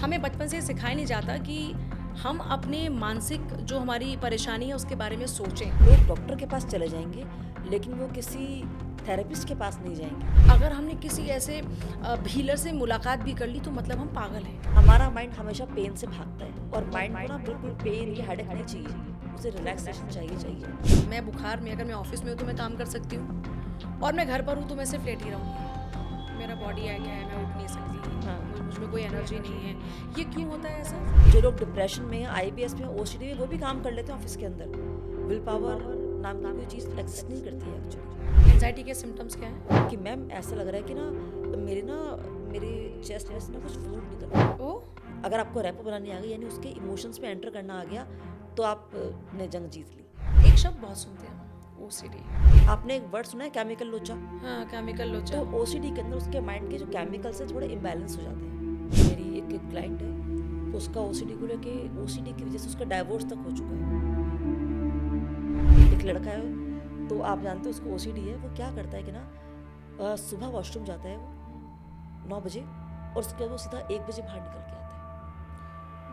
हमें बचपन से सिखाया नहीं जाता कि हम अपने मानसिक जो हमारी परेशानी है उसके बारे में सोचें। लोग डॉक्टर के पास चले जाएंगे लेकिन वो किसी थेरेपिस्ट के पास नहीं जाएंगे। अगर हमने किसी ऐसे हीलर से मुलाकात भी कर ली तो मतलब हम पागल हैं। हमारा माइंड हमेशा पेन से भागता है और माइंड को ना बिल्कुल पेन या हेडेक नहीं चाहिए, उसे रिलैक्सेशन चाहिए। मैं बुखार में अगर मैं ऑफिस में हूँ तो मैं काम कर सकती हूँ और मैं घर पर हूँ तो मैं सिर्फ लेटी रहूँगी। मेरा बॉडी क्या है, मैं उठ नहीं सकती। हाँ। मुझ में कोई एनर्जी नहीं है। ये क्यों होता है ऐसा? जो लोग डिप्रेशन में, आईबीएस में, ओसीडी में, वो भी काम कर लेते हैं ऑफिस के अंदर। विल पावर नाम की कोई चीज़ एग्जिस्ट नहीं करती है एक्चुअली। एंजाइटी के सिम्टम्स क्या है? कि मैम ऐसा लग रहा है कि मेरे चेस्ट में से ना कुछ फ्लूइड निकल रहा है। ओ अगर आपको रैप बनानी आ गई, यानी उसके इमोशंस में एंटर करना आ गया, तो आपने जंग जीत ली। एक शब्द बहुत सुनते हैं, ओसीडी। आपने एक वर्ड सुना है, केमिकल लोचा? हाँ, केमिकल लोचा। तो ओसीडी के अंदर उसके माइंड के जो केमिकल्स है थोड़े इम्बैलेंस हो जाते हैं। मेरी एक क्लाइंट है, तो उसका ओसीडी को लेके, ओसीडी की वजह से उसका डाइवोर्स तक हो चुका है। एक लड़का है, तो आप जानते हो उसको ओसीडी है। वो क्या करता है कि ना सुबह वॉशरूम जाता है वो 9 बजे और उसके बाद वो सीधा 1 बजे बाहर निकल के आता है।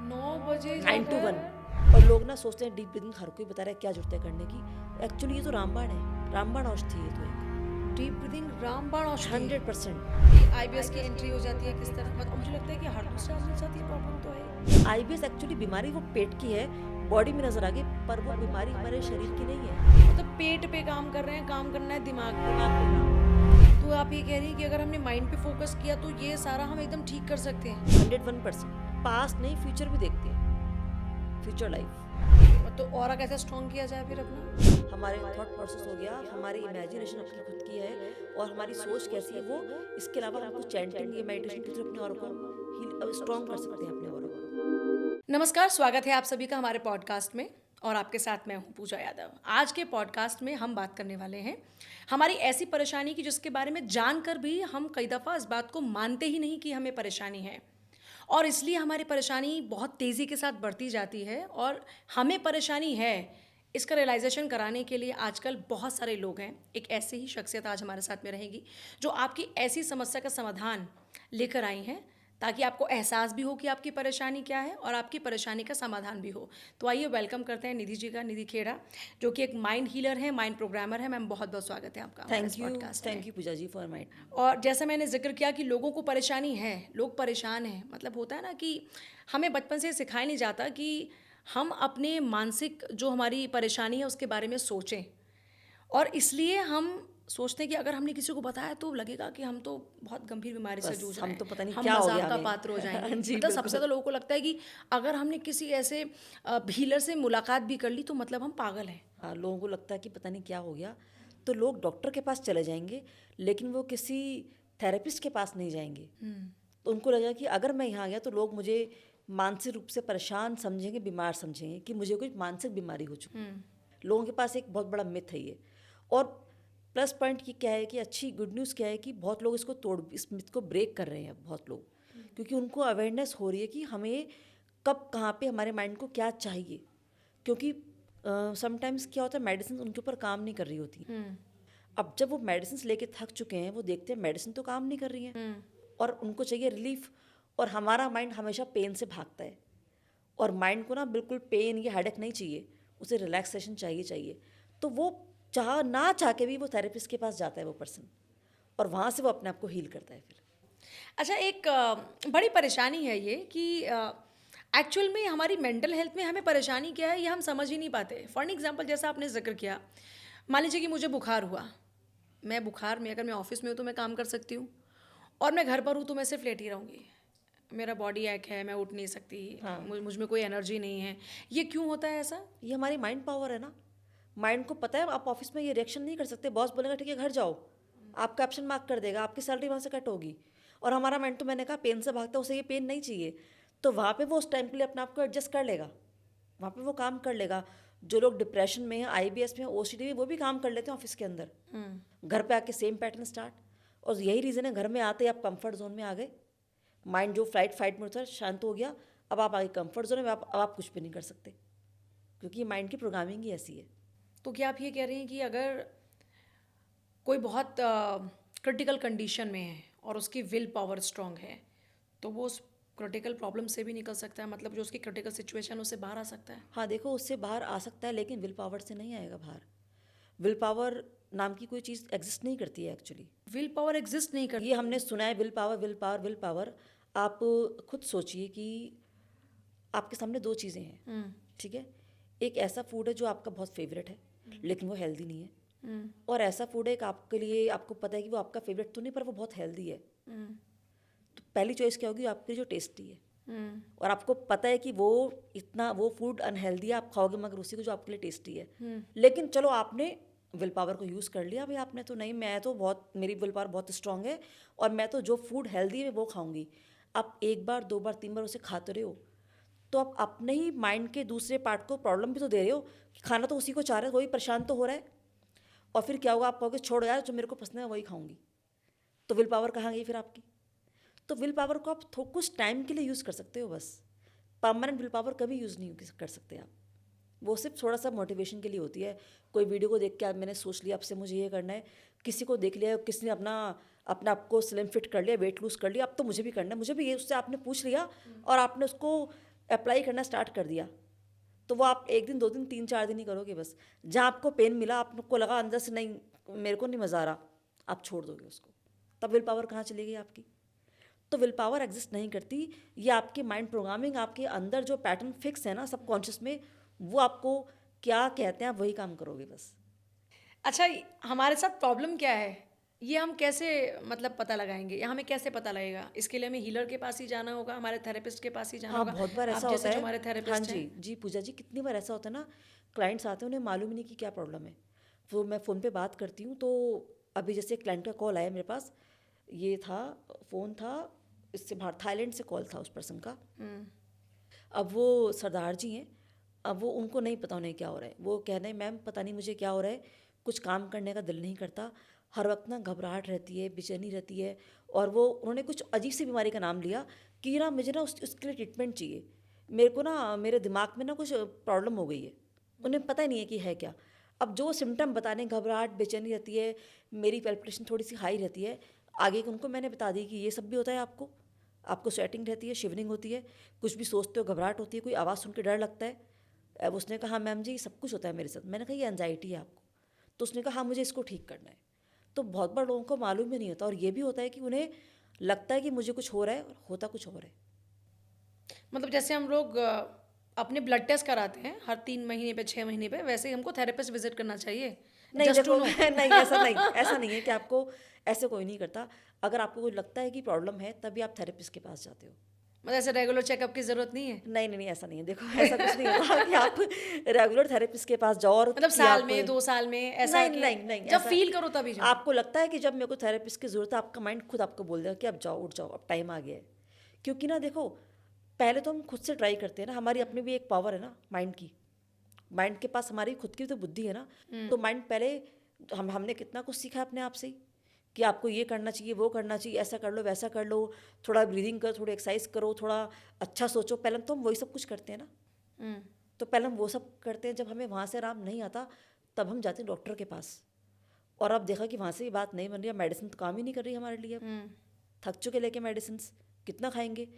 9 बजे 9 to जाकर 1। और लोग ना सोचते हैं डीप ब्रीदिंग, हर कोई बता रहा है क्या जरूरत है करने की। एक्चुअली ये तो रामबाण है, रामबाण औषधि है। तो एक डीप ब्रीदिंग रामबाण औषधि। 100% आईबीएस की एंट्री हो जाती है किस तरह? मतलब मुझे लगता है कि हर दूसरे आदमी के साथ ये प्रॉब्लम तो है। आईबीएस एक्चुअली बीमारी वो पेट की है, बॉडी में नजर आ गई, पर वो बीमारी हमारे शरीर की नहीं है। मतलब पेट पे काम कर रहे हैं, काम करना है दिमाग पे। दिमाग पे काम। तो आप ये कह रही हैं कि अगर हमने माइंड पे फोकस किया तो ये सारा हम एकदम ठीक कर सकते हैं। 101%। पास्ट नहीं, फ्यूचर भी देखते हैं, फ्यूचर लाइफ। तो और कैसे स्ट्रॉन्ग किया जाए फिर अपना? हमारे थॉट प्रोसेस हो गया, हमारी इमेजिनेशन अपनी खुद की है, और हमारी सोच कैसी है वो। इसके अलावा हम कुछ चैंटिंग या मेडिटेशन के थ्रू अपने और को स्ट्रॉन्ग कर सकते हैं, अपने और को। नमस्कार, स्वागत है आप सभी का हमारे पॉडकास्ट में और आपके साथ मैं हूँ पूजा यादव। आज के पॉडकास्ट में हम बात करने वाले हैं हमारी ऐसी परेशानी की जिसके बारे में जानकर भी हम कई दफ़ा इस बात को मानते ही नहीं कि हमें परेशानी है, और इसलिए हमारी परेशानी बहुत तेज़ी के साथ बढ़ती जाती है। और हमें परेशानी है इसका रियलाइजेशन कराने के लिए आजकल बहुत सारे लोग हैं। एक ऐसी ही शख्सियत आज हमारे साथ में रहेगी जो आपकी ऐसी समस्या का समाधान लेकर आई हैं, ताकि आपको एहसास भी हो कि आपकी परेशानी क्या है और आपकी परेशानी का समाधान भी हो। तो आइए वेलकम करते हैं निधि जी का, निधि खेड़ा, जो कि एक माइंड हीलर है, माइंड प्रोग्रामर है। मैम बहुत बहुत स्वागत है आपका हमारे इस पॉडकास्ट में। Thank you Pooja ji for माइट। और जैसा मैंने जिक्र किया कि लोगों को परेशानी है, लोग परेशान हैं। मतलब होता है ना कि हमें बचपन से सिखाया नहीं जाता कि हम अपने मानसिक जो हमारी परेशानी है उसके बारे में सोचें, और इसलिए हम सोचते हैं कि अगर हमने किसी को बताया तो लगेगा कि हम तो बहुत गंभीर बीमारी से बस जूझ रहे हम हैं, तो पता नहीं हम क्या हो मजाक गया का हमें। पात्र हो जाएंगे। जी मतलब सबसे बिल्कुल। ज़्यादा लोगों को लगता है कि अगर हमने किसी ऐसे हीलर से मुलाकात भी कर ली तो मतलब हम पागल हैं। हाँ, लोगों को लगता है कि पता नहीं क्या हो गया, तो लोग डॉक्टर के पास चले जाएंगे लेकिन वो किसी थेरेपिस्ट के पास नहीं जाएंगे। तो उनको लगेगा कि अगर मैं यहाँ गया तो लोग मुझे मानसिक रूप से परेशान समझेंगे, बीमार समझेंगे, कि मुझे कोई मानसिक बीमारी हो चुकी है। लोगों के पास एक बहुत बड़ा मिथ है ये। और प्लस पॉइंट ये क्या है कि अच्छी गुड न्यूज़ क्या है कि बहुत लोग इस मिथ को ब्रेक कर रहे हैं, बहुत लोग, क्योंकि उनको अवेयरनेस हो रही है कि हमें कब कहाँ पे हमारे माइंड को क्या चाहिए। क्योंकि समटाइम्स क्या होता है, मेडिसिन उनके ऊपर काम नहीं कर रही होती। अब जब वो मेडिसिन लेके थक चुके हैं, वो देखते हैं मेडिसिन तो काम नहीं कर रही हैं, और उनको चाहिए रिलीफ। और हमारा माइंड हमेशा पेन से भागता है, और माइंड को ना बिल्कुल पेन या हेडेक नहीं चाहिए, उसे रिलैक्सेशन चाहिए। तो वो ना चाह के भी वो थेरेपिस्ट के पास जाता है वो पर्सन, और वहाँ से वो अपने आप को हील करता है फिर। अच्छा, एक बड़ी परेशानी है ये कि एक्चुअल में हमारी मेंटल हेल्थ में हमें परेशानी क्या है ये हम समझ ही नहीं पाते। फॉर एग्जांपल, जैसा आपने जिक्र किया, मान लीजिए कि मुझे बुखार हुआ। मैं बुखार में अगर मैं ऑफिस में हूँ तो मैं काम कर सकती हूँ, और मैं घर पर हूँ तो मैं सिर्फ लेटी रहूँगी। मेरा बॉडी एक है, मैं उठ नहीं सकती। हाँ। मुझ में कोई एनर्जी नहीं है। ये क्यों होता है ऐसा? ये हमारी माइंड पावर है ना। माइंड को पता है आप ऑफिस में ये रिएक्शन नहीं कर सकते, बॉस बोलेगा ठीक है घर जाओ, आपका एब्सेंट मार्क कर देगा, आपकी सैलरी वहाँ से कट होगी। और हमारा माइंड, तो मैंने कहा पेन से भागता है, उसे ये पेन नहीं चाहिए, तो वहाँ पे वो उस टाइम के लिए अपने आप को एडजस्ट कर लेगा, वहाँ पे वो काम कर लेगा। जो लोग डिप्रेशन में हैं, आईबीएस में, ओसीडी में, वो भी काम कर लेते हैं ऑफिस के अंदर। घर पे आके सेम पैटर्न स्टार्ट। और यही रीज़न है, घर में आते ही आप कंफर्ट जोन में आ गए, माइंड जो फ्लाइट फाइट में था शांत हो गया, अब आप आगे कंफर्ट जोन में, अब आप कुछ भी नहीं कर सकते, क्योंकि माइंड की प्रोग्रामिंग ही ऐसी है। तो क्या आप ये कह रही हैं कि अगर कोई बहुत क्रिटिकल कंडीशन में है और उसकी विल पावर स्ट्रांग है, तो वो उस क्रिटिकल प्रॉब्लम से भी निकल सकता है, मतलब जो उसकी क्रिटिकल सिचुएशन उससे बाहर आ सकता है। हाँ देखो, उससे बाहर आ सकता है लेकिन विल पावर से नहीं आएगा बाहर। विल पावर नाम की कोई चीज़ एग्जिस्ट नहीं करती है एक्चुअली। विल पावर एग्जिस्ट नहीं करती। ये हमने सुना है, will power will power will power. आप खुद सोचिए कि आपके सामने दो चीज़ें हैं, ठीक है। एक ऐसा फूड है जो आपका बहुत फेवरेट है लेकिन वो हेल्दी नहीं है, और ऐसा फूड है एक आपके लिए, आपको पता है कि वो आपका फेवरेट तो नहीं पर वो बहुत हेल्दी है। तो पहली चॉइस क्या होगी आपके, जो टेस्टी है, और आपको पता है कि वो फूड अनहेल्दी है, आप खाओगे मगर उसी को जो आपके लिए टेस्टी है। लेकिन चलो आपने विल पावर को यूज़ कर लिया भाई, आपने तो नहीं, मैं तो बहुत, मेरी विल पावर बहुत स्ट्रांग है और मैं तो जो फूड हेल्दी है वो खाऊंगी। आप एक बार, दो बार, तीन बार उसे खाते रहे हो तो आप अपने ही माइंड के दूसरे पार्ट को प्रॉब्लम भी तो दे रहे हो कि खाना तो उसी को चाह रहा है, वही परेशान तो हो रहा है। और फिर क्या होगा, आप कहोगे छोड़ो यार, जो मेरे को पसंद है वही खाऊंगी। तो विल पावर कहाँ गई फिर आपकी? तो विल पावर को आप कुछ टाइम के लिए यूज़ कर सकते हो बस। परमानेंट विल पावर कभी यूज़ नहीं कर सकते आप। वो सिर्फ थोड़ा सा मोटिवेशन के लिए होती है। कोई वीडियो को देख के आप, मैंने सोच लिया अब से मुझे ये करना है, किसी को देख लिया, किसी ने अपना अपना आपको स्लिम फिट कर लिया, वेट लूज़ कर लिया, अब तो मुझे भी करना है, मुझे भी ये, उससे आपने पूछ लिया और आपने उसको अप्लाई करना स्टार्ट कर दिया। तो वो आप एक दिन, दो दिन, तीन, चार दिन ही करोगे बस। जहाँ आपको पेन मिला, आपको लगा अंदर से नहीं, मेरे को नहीं मज़ा आ रहा, आप छोड़ दोगे उसको। तब विल पावर कहाँ चली गई आपकी? तो विल पावर एग्जिस्ट नहीं करती। ये आपकी माइंड प्रोग्रामिंग, आपके अंदर जो पैटर्न फिक्स है ना सबकॉन्शियस में, वो आपको क्या कहते हैं आप वही काम करोगे बस। अच्छा, हमारे साथ प्रॉब्लम क्या है ये हम कैसे मतलब पता लगाएंगे, या हमें कैसे पता लगेगा? इसके लिए हमें हीलर के पास ही जाना होगा, हमारे थेरेपिस्ट के पास ही जाना हाँ होगा? बहुत बार ऐसा आप होता जैसे जो है। हमारे हाँ थेरेपिस्ट जी हैं। जी पूजा जी, कितनी बार ऐसा होता है ना, क्लाइंट्स आते हैं उन्हें मालूम ही नहीं कि क्या प्रॉब्लम है। वो मैं फ़ोन पे बात करती हूँ तो अभी जैसे क्लाइंट का कॉल आया मेरे पास, ये था, फ़ोन था, इससे बाहर थाईलैंड से कॉल था उस पर्सन का। अब वो सरदार जी हैं, अब वो, उनको नहीं पता उन्हें क्या हो रहा है। वो कह रहे हैं मैम पता नहीं मुझे क्या हो रहा है, कुछ काम करने का दिल नहीं करता, हर वक्त ना घबराहट रहती है, बेचैनी रहती है। और वो, उन्होंने कुछ अजीब सी बीमारी का नाम लिया कि ना मुझे ना उसके लिए ट्रीटमेंट चाहिए, मेरे को ना, मेरे दिमाग में ना कुछ प्रॉब्लम हो गई है। उन्हें पता ही नहीं है कि है क्या। अब जो सिम्टम बताने, घबराहट, बेचैनी रहती है, मेरी पैल्पिटेशन थोड़ी सी हाई रहती है, आगे उनको मैंने बता दी कि ये सब भी होता है आपको। आपको स्वेटिंग रहती है, शिवरिंग होती है, कुछ भी सोचते हो घबराहट होती है, कोई आवाज़ सुन के डर लगता है। अब उसने कहा मैम जी सब कुछ होता है मेरे साथ। मैंने कहा ये एंजाइटी है आपको। तो उसने कहा हाँ मुझे इसको ठीक करना है। तो बहुत बार लोगों को मालूम भी नहीं होता, और ये भी होता है कि उन्हें लगता है कि मुझे कुछ हो रहा है और होता कुछ और है। मतलब जैसे हम लोग अपने ब्लड टेस्ट कराते हैं हर 3 महीने पे, 6 महीने पे, वैसे ही हमको थेरेपिस्ट विजिट करना चाहिए नहीं जस्ट टू देखो नो। नहीं, ऐसा नहीं, ऐसा नहीं है कि आपको, ऐसे कोई नहीं करता। अगर आपको कोई लगता है कि प्रॉब्लम है तभी आप थेरेपिस्ट के पास जाते हो। मतलब ऐसे रेगुलर चेकअप की ज़रूरत नहीं है? नहीं नहीं नहीं, ऐसा नहीं है। देखो ऐसा कुछ नहीं होता कि आप रेगुलर थेरेपिस्ट के पास जाओ और मतलब कि साल आप, में, 2 साल में, ऐसा नहीं कि नहीं नहीं जब ऐसा, फील करो तभी जाओ? आपको लगता है कि जब मेरे को थेरेपिस्ट की ज़रूरत है, आपका माइंड खुद आपको बोल देगा कि अब जाओ, उठ जाओ, अब टाइम आ गया है। क्योंकि ना देखो, पहले तो हम खुद से ट्राई करते हैं ना, हमारी अपनी भी एक पावर है ना माइंड की। माइंड के पास हमारी खुद की तो बुद्धि है ना। तो माइंड पहले, हमने कितना कुछ सीखा अपने आप से ही कि आपको ये करना चाहिए, वो करना चाहिए, ऐसा कर लो, वैसा कर लो, थोड़ा ब्रीदिंग करो, थोड़ी एक्सरसाइज करो, थोड़ा अच्छा सोचो। पहले तो हम वही सब कुछ करते हैं ना। तो पहले हम वो सब करते हैं, जब हमें वहाँ से आराम नहीं आता तब हम जाते हैं डॉक्टर के पास। और अब देखा कि वहाँ से भी बात नहीं बन रही है, मेडिसिन तो काम ही नहीं कर रही हमारे लिए। थक चुके लेके मेडिसिन, कितना खाएंगे।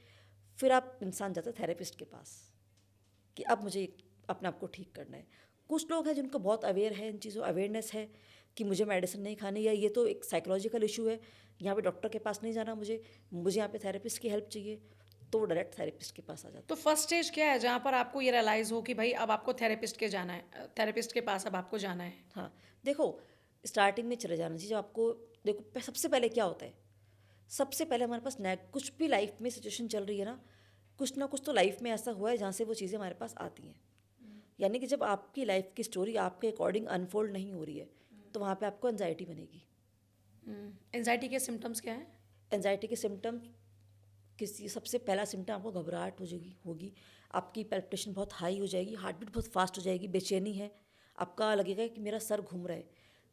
फिर आप इंसान जाता है थेरेपिस्ट के पास कि अब मुझे अपने आप को ठीक करना है। कुछ लोग हैं जिनको बहुत अवेयर है, इन चीज़ों अवेयरनेस है कि मुझे मेडिसिन नहीं खानी, या ये तो एक साइकोलॉजिकल इशू है, यहाँ पे डॉक्टर के पास नहीं जाना, मुझे मुझे यहाँ पे थेरेपिस्ट की हेल्प चाहिए, तो वो डायरेक्ट थेरेपिस्ट के पास आ जाता तो फर्स्ट स्टेज क्या है जहाँ पर आपको ये रियलाइज़ हो कि भाई अब आपको थेरेपिस्ट के जाना है, थेरेपिस्ट के पास अब आपको जाना है? है। हाँ देखो, स्टार्टिंग में चले जाना चाहिए जब आपको, देखो सबसे पहले क्या होता है, सबसे पहले हमारे पास कुछ भी लाइफ में सिचुएशन चल रही है ना कुछ तो लाइफ में ऐसा हुआ है जहाँ से वो चीज़ें हमारे पास आती हैं। यानी कि जब आपकी लाइफ की स्टोरी आपके अकॉर्डिंग अनफोल्ड नहीं हो रही है तो वहाँ पे आपको एंजाइटी बनेगी। एंजाइटी के सिम्टम्स क्या हैं? एंजाइटी के सिम्टम, किसी, सबसे पहला सिम्टम आपको घबराहट होगी, आपकी पैल्पिटेशन बहुत हाई हो जाएगी, हार्ट बीट बहुत फास्ट हो जाएगी, बेचैनी है, आपका लगेगा कि मेरा सर घूम रहा है,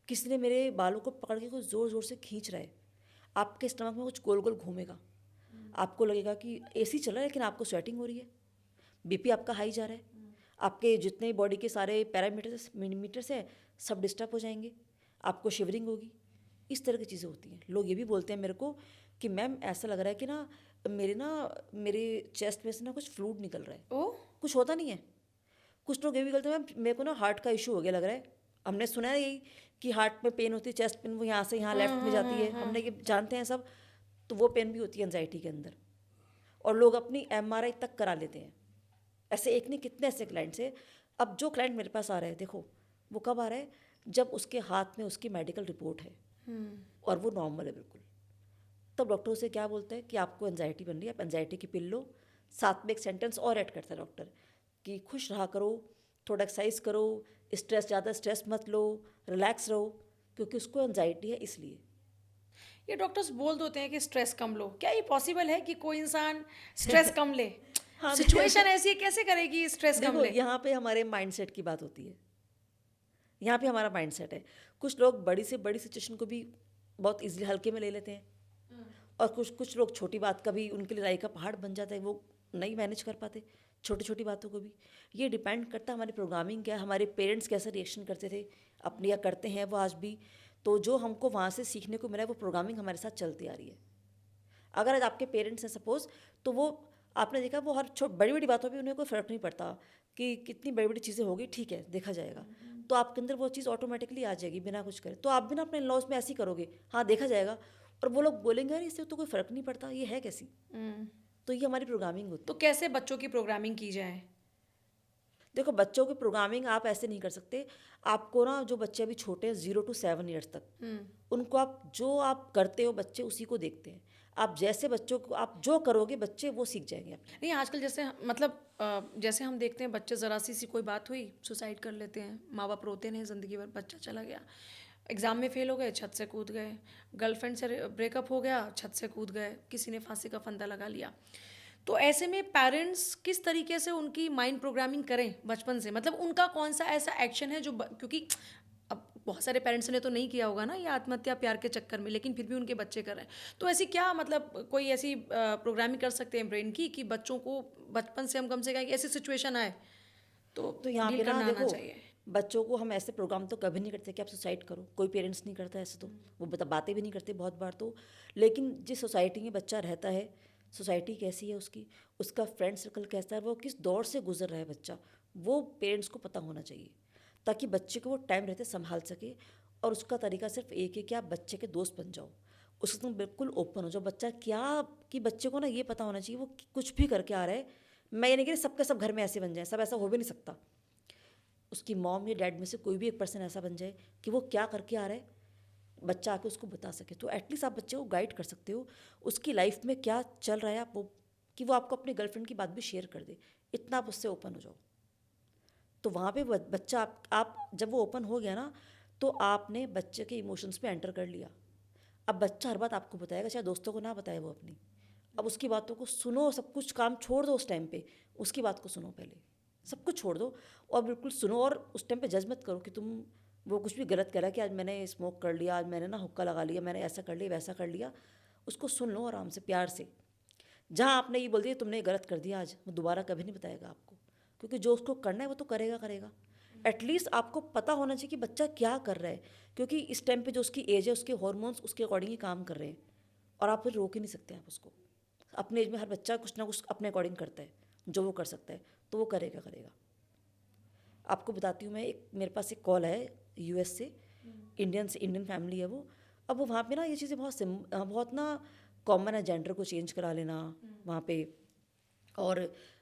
किसी ने मेरे बालों को पकड़ के कुछ ज़ोर ज़ोर से खींच रहा है, आपके स्टमक में कुछ गोल गोल घूमेगा, आपको लगेगा कि एसी चल रहा है लेकिन आपको स्वेटिंग हो रही है, बीपी आपका हाई जा रहा है, आपके जितने बॉडी के सारे पैरामीटर्स मिलीमीटर्स हैं सब डिस्टर्ब हो जाएंगे, आपको शिवरिंग होगी। इस तरह की चीज़ें होती हैं। लोग ये भी बोलते हैं मेरे को कि मैम ऐसा लग रहा है कि ना मेरे ना मेरे चेस्ट में से ना कुछ फ्लूइड निकल रहा है। ओ कुछ होता नहीं है। कुछ लोग ये भी कहते हैं मैम मेरे को ना हार्ट का इशू हो गया लग रहा है। हमने सुना है यही कि हार्ट में पेन होती है, चेस्ट पेन, वो यहाँ से यहाँ लेफ्ट में जाती है, हमने ये जानते हैं सब। तो वो पेन भी होती है एंजाइटी के अंदर, और लोग अपनी एमआरआई तक करा लेते हैं। ऐसे एक नहीं कितने ऐसे क्लाइंट्स हैं। अब जो क्लाइंट मेरे पास आ रहा है, देखो वो कब आ रहा है, जब उसके हाथ में उसकी मेडिकल रिपोर्ट है और वो नॉर्मल है बिल्कुल। तब डॉक्टर उसे क्या बोलते हैं कि आपको एंजाइटी बन रही है, आप एंजाइटी की पिल लो। साथ में एक सेंटेंस और ऐड करता है डॉक्टर कि खुश रहा करो, थोड़ा एक्सरसाइज करो, स्ट्रेस ज़्यादा स्ट्रेस मत लो, रिलैक्स रहो, क्योंकि उसको एंजाइटी है इसलिए। ये डॉक्टर्स बोल देते हैं कि स्ट्रेस कम लो, क्या ये पॉसिबल है कि कोई इंसान स्ट्रेस कम ले? हाँ, सिचुएशन ऐसी है, कैसे करेगी स्ट्रेस कम देखो ले? यहाँ पे हमारे माइंडसेट की बात होती है। यहाँ पे हमारा माइंडसेट है। कुछ लोग बड़ी से बड़ी सिचुएशन को भी बहुत इजीली हल्के में ले लेते हैं, और कुछ कुछ लोग छोटी बात का भी उनके लिए राई का पहाड़ बन जाता है, वो नहीं मैनेज कर पाते छोटी छोटी बातों को भी। ये डिपेंड करता है हमारी प्रोग्रामिंग क्या है, हमारे पेरेंट्स कैसे रिएक्शन करते थे अपने या करते हैं वो आज भी। तो जो हमको वहाँ से सीखने को मिला है वो प्रोग्रामिंग हमारे साथ चलती आ रही है। अगर आज आपके पेरेंट्स हैं सपोज, तो वो आपने देखा वो हर बड़ी बड़ी बातों पे उन्हें कोई फ़र्क नहीं पड़ता कि कितनी बड़ी बड़ी चीज़ें होगी, ठीक है देखा जाएगा। तो आपके अंदर वो चीज़ ऑटोमेटिकली आ जाएगी बिना कुछ करे। तो आप भी ना अपने लॉज में ऐसे ही करोगे, हाँ देखा जाएगा, और वो लोग बोलेंगे अरे इससे तो कोई फ़र्क नहीं पड़ता, ये है कैसी। तो ये हमारी प्रोग्रामिंग होती तो कैसे बच्चों की प्रोग्रामिंग की जाए? है। देखो बच्चों की प्रोग्रामिंग आप ऐसे नहीं कर सकते। आपको ना जो बच्चे अभी छोटे हैं 0 to 7 ईयर्स तक, उनको आप जो आप करते हो बच्चे उसी को देखते हैं। आप जैसे बच्चों को आप जो करोगे बच्चे वो सीख जाएंगे आप। नहीं, आजकल जैसे मतलब जैसे हम देखते हैं बच्चे ज़रा सी कोई बात हुई सुसाइड कर लेते हैं, माँ बाप रोते नहीं ज़िंदगी भर, बच्चा चला गया, एग्ज़ाम में फेल हो गए छत से कूद गए, गर्लफ्रेंड से ब्रेकअप हो गया छत से कूद गए, किसी ने फांसी का फंदा लगा लिया। तो ऐसे में पेरेंट्स किस तरीके से उनकी माइंड प्रोग्रामिंग करें बचपन से? मतलब उनका कौन सा ऐसा एक्शन है जो क्योंकि अब बहुत सारे पेरेंट्स ने तो नहीं किया होगा ना ये आत्महत्या प्यार के चक्कर में, लेकिन फिर भी उनके बच्चे कर रहे हैं। तो ऐसी क्या मतलब कोई ऐसी प्रोग्रामिंग कर सकते हैं ब्रेन की कि बच्चों को बचपन से हम कम से कम ऐसी सिचुएशन आए तो यहाँ डील पे ना करना आना देखो चाहिए? बच्चों को हम ऐसे प्रोग्राम तो कभी नहीं करते कि आप सुसाइड करो, कोई पेरेंट्स नहीं करता ऐसे। तो वो बातें भी नहीं करते बहुत बार तो। लेकिन जिस सोसाइटी में बच्चा रहता है, सोसाइटी कैसी है उसकी, उसका फ्रेंड सर्कल कैसा है, वो किस दौर से गुजर रहा है बच्चा, वो पेरेंट्स को पता होना चाहिए, ताकि बच्चे को वो टाइम रहते संभाल सके। और उसका तरीका सिर्फ एक है कि आप बच्चे के दोस्त बन जाओ, उससे तुम बिल्कुल ओपन हो जाओ। बच्चा क्या कि बच्चे को ना ये पता होना चाहिए वो कुछ भी करके आ रहा है। मैं ये नहीं कह रही सबके सब घर में ऐसे बन जाए, सब ऐसा हो भी नहीं सकता। उसकी मॉम या डैड में से कोई भी एक पर्सन ऐसा बन जाए कि वो क्या करके आ रहा है, बच्चा आके उसको बता सके। तो एटलीस्ट आप बच्चे को गाइड कर सकते हो उसकी लाइफ में क्या चल रहा है, आप वो कि वो आपको अपनी गर्लफ्रेंड की बात भी शेयर कर दे, इतना आप उससे ओपन हो जाओ। तो वहाँ पे बच्चा आप जब वो ओपन हो गया ना, तो आपने बच्चे के इमोशंस पे एंटर कर लिया। अब बच्चा हर बात आपको बताएगा, चाहे दोस्तों को ना बताए वो अपनी। अब उसकी बातों को सुनो, सब कुछ काम छोड़ दो उस टाइम पे, उसकी बात को सुनो पहले, सब कुछ छोड़ दो और बिल्कुल सुनो। और उस टाइम पे जज मत करो कि तुम वो कुछ भी गलत करा कि आज मैंने स्मोक कर लिया, आज मैंने ना हुक्का लगा लिया, मैंने ऐसा कर लिया वैसा कर लिया। उसको सुन लो आराम से प्यार से। जहाँ आपने ये बोल दिया तुमने ये गलत कर दिया आज, वो दोबारा कभी नहीं बताएगा आपको, क्योंकि जो उसको करना है वो तो करेगा करेगा। एटलीस्ट आपको पता होना चाहिए कि बच्चा क्या कर रहा है, क्योंकि इस टाइम पे जो उसकी एज है उसके हॉर्मोन्स उसके अकॉर्डिंग ही काम कर रहे हैं, और आप फिर रोक ही नहीं सकते आप उसको। अपने एज में हर बच्चा कुछ ना कुछ अपने अकॉर्डिंग करता है, जो वो कर सकता है तो वो करेगा करेगा। आपको बताती हूँ मैं, एक मेरे पास एक कॉल है यूएस से, इंडियन फैमिली है वो। अब वो वहाँ पे ना ये चीज़ें बहुत ना कॉमन है, जेंडर को चेंज करा लेना वहाँ पे। और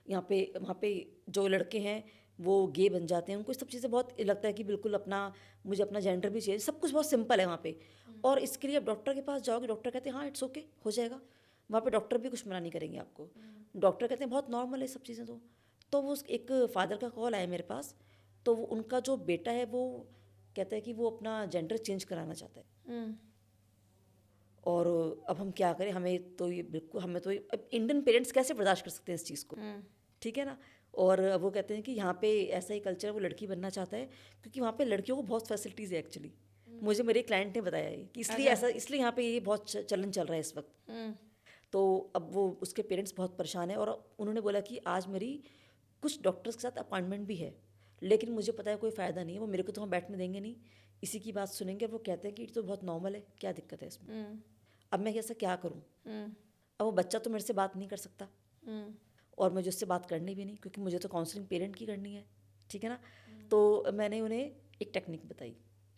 वहाँ पे जो लड़के हैं वो गे बन जाते हैं, उनको सब चीज़ें बहुत लगता है कि बिल्कुल मुझे अपना जेंडर भी चेंज, सब कुछ बहुत सिंपल है वहाँ पे। और इसके लिए आप डॉक्टर के पास जाओगे, डॉक्टर कहते हैं हाँ इट्स ओके हो जाएगा। वहाँ पे डॉक्टर भी कुछ मना नहीं करेंगे आपको, डॉक्टर कहते हैं बहुत नॉर्मल है सब चीज़ें। तो वो एक फादर का कॉल आया मेरे पास, तो वो उनका जो बेटा है वो कहता है कि वो अपना जेंडर चेंज कराना चाहता है। और अब हम क्या करें, हमें तो ये बिल्कुल, हमें तो अब इंडियन पेरेंट्स कैसे बर्दाश्त कर सकते हैं इस चीज़ को, ठीक है ना। और वो कहते हैं कि यहाँ पे ऐसा ही कल्चर, वो लड़की बनना चाहता है क्योंकि वहाँ पे लड़कियों को बहुत फैसिलिटीज़ है एक्चुअली। मुझे मेरे क्लाइंट ने बताया है कि इसलिए यहाँ पे ये बहुत चलन चल रहा है इस वक्त। तो अब वो उसके पेरेंट्स बहुत परेशान है, और उन्होंने बोला कि आज मेरी कुछ डॉक्टर्स के साथ अपॉइंटमेंट भी है, लेकिन मुझे पता है कोई फ़ायदा नहीं है, वो मेरे को तो वहाँ बैठने देंगे नहीं, इसी की बात सुनेंगे। वो कहते हैं कि ये तो बहुत नॉर्मल है, क्या दिक्कत है इसमें। अब मैं ऐसा क्या करूँ। अब वो बच्चा तो मेरे से बात नहीं कर सकता और मुझे उससे बात करनी भी नहीं, क्योंकि मुझे तो काउंसलिंग पेरेंट की करनी है, ठीक है ना। तो मैंने उन्हें एक टेक्निक बताई,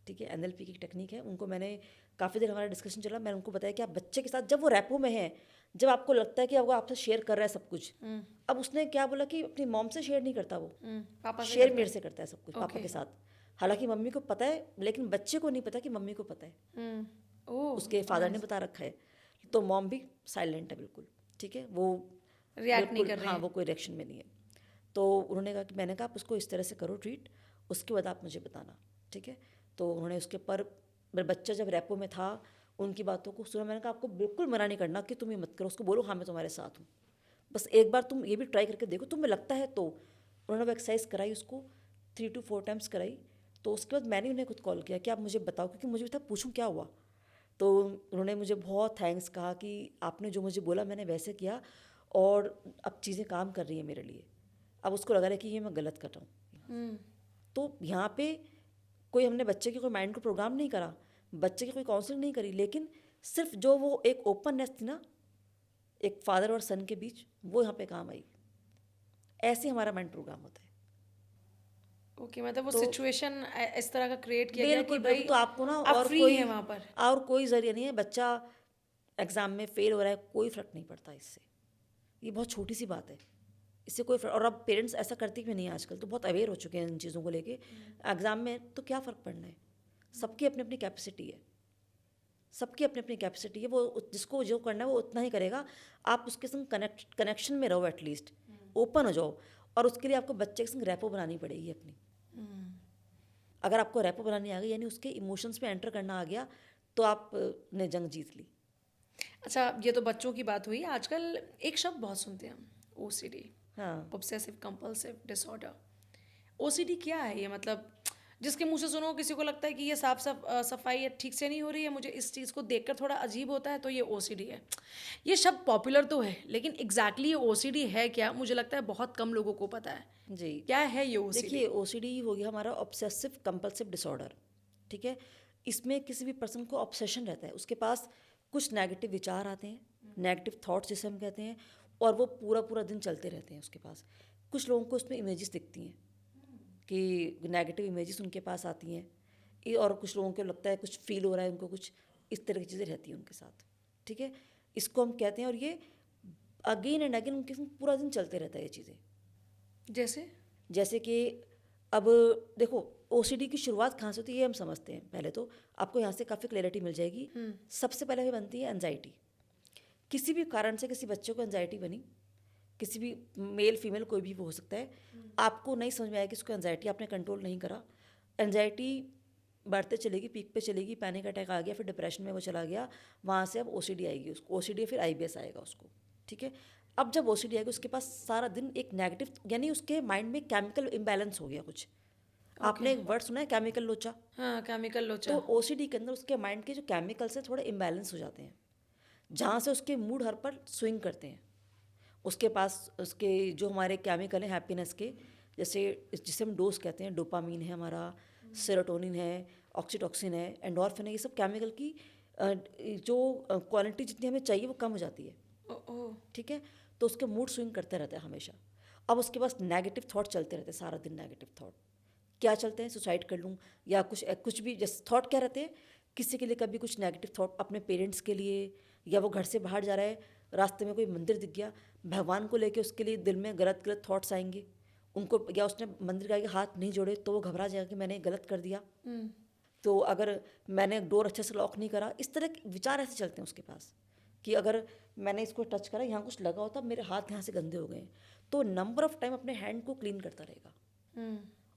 ठीक है, NLP की एक टेक्निक है। उनको मैंने काफ़ी देर हमारा डिस्कशन चला, मैंने उनको बताया कि आप बच्चे के साथ जब वो रैपो में है, जब आपको लगता है कि अब वो आपसे शेयर कर रहा है सब कुछ, अब उसने क्या बोला कि अपनी मॉम से शेयर नहीं करता, वो पापा से शेयर मेरे से करता है सब कुछ, पापा Okay. के साथ। हालांकि मम्मी को पता है, लेकिन बच्चे को नहीं पता कि मम्मी को पता है, ओह उसके फादर ने बता रखा है। तो मॉम भी साइलेंट है बिल्कुल, ठीक है, वो रिएक्ट नहीं बिल्कुल, कर रहे हाँ, हैं। वो कोई रिएक्शन में नहीं है। तो उन्होंने कहा कि मैंने कहा आप उसको इस तरह से करो ट्रीट, उसके बाद आप मुझे बताना, ठीक है। तो उन्होंने उसके पर, मेरा बच्चा जब रैपो में था, उनकी बातों को सुना। मैंने कहा आपको बिल्कुल मना नहीं करना कि तुम ये मत करो, उसको बोलो हाँ मैं तुम्हारे साथ हूँ, बस एक बार तुम ये भी ट्राई करके देखो, तुम्हें लगता है तो। उन्होंने वो एक्सरसाइज कराई उसको 3 to 4 टाइम्स कराई। तो उसके बाद मैंने उन्हें खुद कॉल किया कि आप मुझे बताओ, क्योंकि मुझे भी था पूछूं क्या हुआ। तो उन्होंने मुझे बहुत थैंक्स कहा कि आपने जो मुझे बोला मैंने वैसे किया और अब चीज़ें काम कर रही हैं मेरे लिए। अब उसको लगा रहा है कि ये मैं गलत कर रहा हूँ। तो यहाँ पे कोई हमने बच्चे के कोई माइंड को प्रोग्राम नहीं करा, बच्चे की कोई काउंसलिंग नहीं करी, लेकिन सिर्फ जो वो एक ओपननेस थी ना एक फादर और सन के बीच, वो यहाँ पे काम आई। ऐसे हमारा माइंड प्रोग्राम होता है। ओके मतलब वो तो सिचुएशन इस तरह का क्रिएट किया गया कि बिल्कुल भाई बिल्कुल, तो आपको ना आप फ्री हैं वहाँ पर। और कोई जरिया नहीं है। बच्चा एग्जाम में फेल हो रहा है, कोई फर्क नहीं पड़ता इससे, ये बहुत छोटी सी बात है, इससे कोई फर्क। और अब पेरेंट्स ऐसा करते भी नहीं है, आजकल तो बहुत अवेयर हो चुके हैं इन चीज़ों को लेके। एग्जाम में तो क्या फ़र्क पड़ना है, सबकी अपनी अपनी कैपेसिटी है, सबकी अपनी अपनी कैपेसिटी है। वो जिसको जो करना है वो उतना ही करेगा। आप उसके संग कनेक्शन में रहो, एटलीस्ट ओपन हो जाओ। और उसके लिए आपको बच्चे के संग रैपो बनानी पड़ेगी अपनी। अगर आपको रैपो बनानी आ गई, यानी उसके इमोशंस में एंटर करना आ गया, तो आप ने जंग जीत ली। अच्छा ये तो बच्चों की बात हुई। आजकल एक शब्द बहुत सुनते हैं हम, OCD, हाँ, ऑब्सेसिव कंपल्सिव डिसऑर्डर। OCD क्या है ये, मतलब जिसके मुंह से सुनो किसी को लगता है कि ये सफाई ठीक से नहीं हो रही है, मुझे इस चीज़ को देखकर थोड़ा अजीब होता है, तो ये OCD है। ये शब्द पॉपुलर तो है, लेकिन एग्जैक्टली ये OCD है क्या, मुझे लगता है बहुत कम लोगों को पता है। जी। क्या है ये OCD? देखिए, OCD हो गया हमारा ऑब्सेसिव कंपल्सिव डिसऑर्डर, ठीक है। इसमें किसी भी पर्सन को ऑब्सेशन रहता है, उसके पास कुछ नेगेटिव विचार आते हैं, नेगेटिव थॉट्स जिसे हम कहते हैं, और वो पूरा पूरा दिन चलते रहते हैं उसके पास। कुछ लोगों को उसमें इमेजेस दिखती हैं कि नेगेटिव इमेजेस उनके पास आती हैं, और कुछ लोगों को लगता है कुछ फील हो रहा है उनको, कुछ इस तरह की चीज़ें रहती हैं उनके साथ, ठीक है। इसको हम कहते हैं, और ये अगेन एंड अगेन उनके संग पूरा दिन चलते रहता है ये चीज़ें। जैसे कि अब देखो, OCD की शुरुआत कहाँ से होती है ये हम समझते हैं। पहले तो आपको यहाँ से काफ़ी क्लैरिटी मिल जाएगी। सबसे पहले भी बनती है एंजाइटी। किसी भी कारण से किसी बच्चे को एंजाइटी बनी, किसी भी मेल फीमेल कोई भी वो हो सकता है, आपको नहीं समझ में आया कि उसको एंजाइटी, आपने कंट्रोल नहीं करा, एंजाइटी बढ़ते चलेगी, पीक पे चलेगी, पैनिक अटैक आ गया, फिर डिप्रेशन में वो चला गया, वहाँ से अब OCD आएगी उसको, OCD फिर IBS आएगा उसको, ठीक है। अब जब OCD आएगा उसके पास सारा दिन एक नेगेटिव, यानी उसके माइंड में केमिकल इम्बैलेंस हो गया कुछ। आपने एक वर्ड सुना है, केमिकल लोचा? हाँ, केमिकल लोचा। तो OCD के अंदर उसके माइंड के जो केमिकल्स हैं थोड़े इम्बैलेंस हो जाते हैं, जहाँ से उसके मूड हर पर स्विंग करते हैं। उसके पास उसके जो हमारे केमिकल हैं हैप्पीनेस के, जैसे जिसे हम डोज कहते हैं, डोपामीन है हमारा, सेरोटोनिन है, ऑक्सीटोसिन है, एंडोर्फिन है, ये सब केमिकल की जो क्वालिटी जितनी हमें चाहिए वो कम हो जाती है, ठीक है। तो उसके मूड स्विंग करते रहता है हमेशा। अब उसके पास नेगेटिव थॉट चलते रहते हैं सारा दिन। नेगेटिव थॉट क्या चलते हैं? सुसाइड कर लूँ, या कुछ भी, जैसे थॉट क्या रहते हैं किसी के लिए, कभी कुछ नेगेटिव थॉट अपने पेरेंट्स के लिए, या वो घर से बाहर जा रहा है, रास्ते में कोई मंदिर दिख गया, भगवान को लेके उसके लिए दिल में गलत गलत थॉट्स आएंगे उनको, या उसने मंदिर के आगे हाथ नहीं जोड़े तो वो घबरा जाएगा कि मैंने गलत कर दिया, तो अगर मैंने डोर अच्छे से लॉक नहीं करा, इस तरह के विचार ऐसे चलते हैं उसके पास कि अगर मैंने इसको टच करा, यहाँ कुछ लगा होता, मेरे हाथ यहाँ से गंदे हो गए। तो नंबर ऑफ टाइम अपने हैंड को क्लीन करता रहेगा।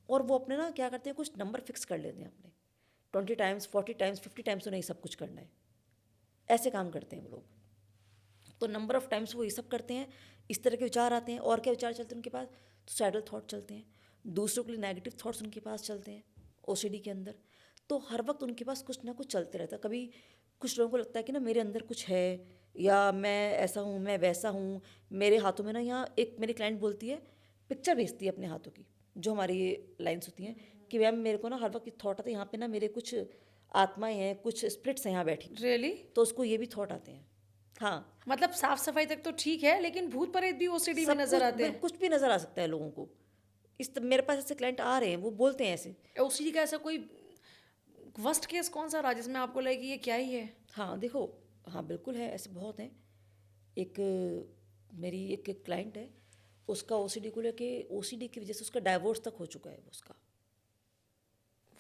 और वो अपने ना क्या करते हैं, कुछ नंबर फिक्स कर लेते हैं अपने, 20 टाइम्स 40 टाइम्स 50 टाइम्स तो नहीं, सब कुछ करना है, ऐसे काम करते हैं वो लोग। तो नंबर ऑफ टाइम्स वो ये सब करते हैं, इस तरह के विचार आते हैं। और क्या विचार चलते हैं उनके पास? सुसाइडल थॉट चलते हैं, दूसरों के लिए नेगेटिव थॉट्स उनके पास चलते हैं OCD के अंदर। तो हर वक्त उनके पास कुछ ना कुछ चलते रहता है। कभी कुछ लोगों को लगता है कि ना मेरे अंदर कुछ है, या मैं ऐसा हूँ, मैं वैसा हूँ, मेरे हाथों में ना, यहाँ एक मेरी क्लाइंट बोलती है, पिक्चर भेजती है अपने हाथों की, जो हमारी ये लाइन्स होती हैं कि मैम मेरे को ना हर वक्त थॉट आते हैं, यहाँ पे ना मेरे कुछ आत्माएं हैं, कुछ स्पिरिट्स हैं यहाँ बैठी। रियली? तो उसको ये भी थॉट आते हैं हाँ, मतलब साफ सफाई तक तो ठीक है, लेकिन भूत प्रेत भी ओसीडी में सब नजर कुछ आते हैं। कुछ भी नज़र आ सकता है लोगों को। मेरे पास ऐसे क्लाइंट आ रहे हैं, वो बोलते हैं ऐसे। ओसीडी का ऐसा कोई वर्स्ट केस कौन सा रहा जिसमें आपको लगे कि ये क्या ही है? हाँ, देखो, हाँ, बिल्कुल है, ऐसे बहुत हैं। एक मेरी एक क्लाइंट है, उसका ओसीडी को लेके, ओसीडी की वजह से उसका डाइवोर्स तक हो चुका है वो उसका।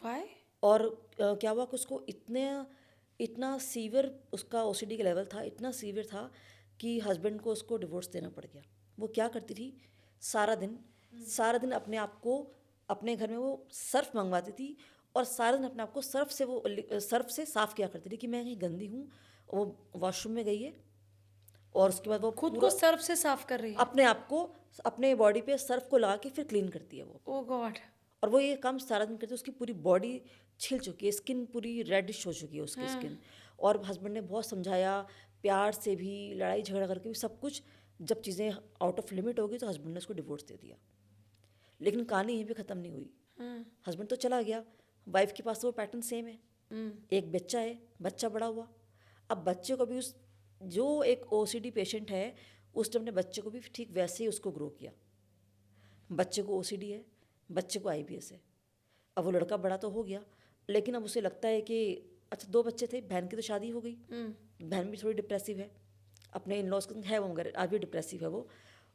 वाई? और क्या हुआ कि उसको इतना सीवियर उसका ओसीडी का लेवल था, इतना सीवियर था कि हस्बैंड को उसको डिवोर्स देना पड़ गया। वो क्या करती थी, सारा दिन अपने आप को, अपने घर में वो सर्फ मंगवाती थी और सारा दिन अपने आप को सर्फ से साफ किया करती थी कि मैं कहीं गंदी हूँ। वो वॉशरूम में गई है और उसके बाद वो खुद को पूरा सर्फ से साफ कर रही है? अपने आप को, अपने बॉडी पे सर्फ को लगा के फिर क्लीन करती है वो। ओ गॉड। और वो ये काम सारा दिन करती है, उसकी पूरी बॉडी छिल चुकी है, स्किन पूरी रेडिश हो चुकी है उसकी स्किन। और हस्बैंड ने बहुत समझाया, प्यार से भी, लड़ाई झगड़ा करके भी, सब कुछ। जब चीज़ें आउट ऑफ लिमिट हो गई तो हस्बैंड ने उसको डिवोर्स दे दिया। लेकिन कहानी यहीं पे ख़त्म नहीं हुई। हस्बैंड तो चला गया, वाइफ के पास तो वो पैटर्न सेम है। एक बच्चा है, बच्चा बड़ा हुआ। अब बच्चे को भी जो एक ओसीडी पेशेंट है, उसने अपने बच्चे को भी ठीक वैसे ही उसको ग्रो किया। बच्चे को ओसीडी है, बच्चे को आईबीएस है। अब वो लड़का बड़ा तो हो गया, लेकिन अब उसे लगता है कि अच्छा, 2 बच्चे थे, बहन की तो शादी हो गई, बहन भी थोड़ी डिप्रेसिव है, अपने इन लॉज है वो, मगर आज भी डिप्रेसिव है वो।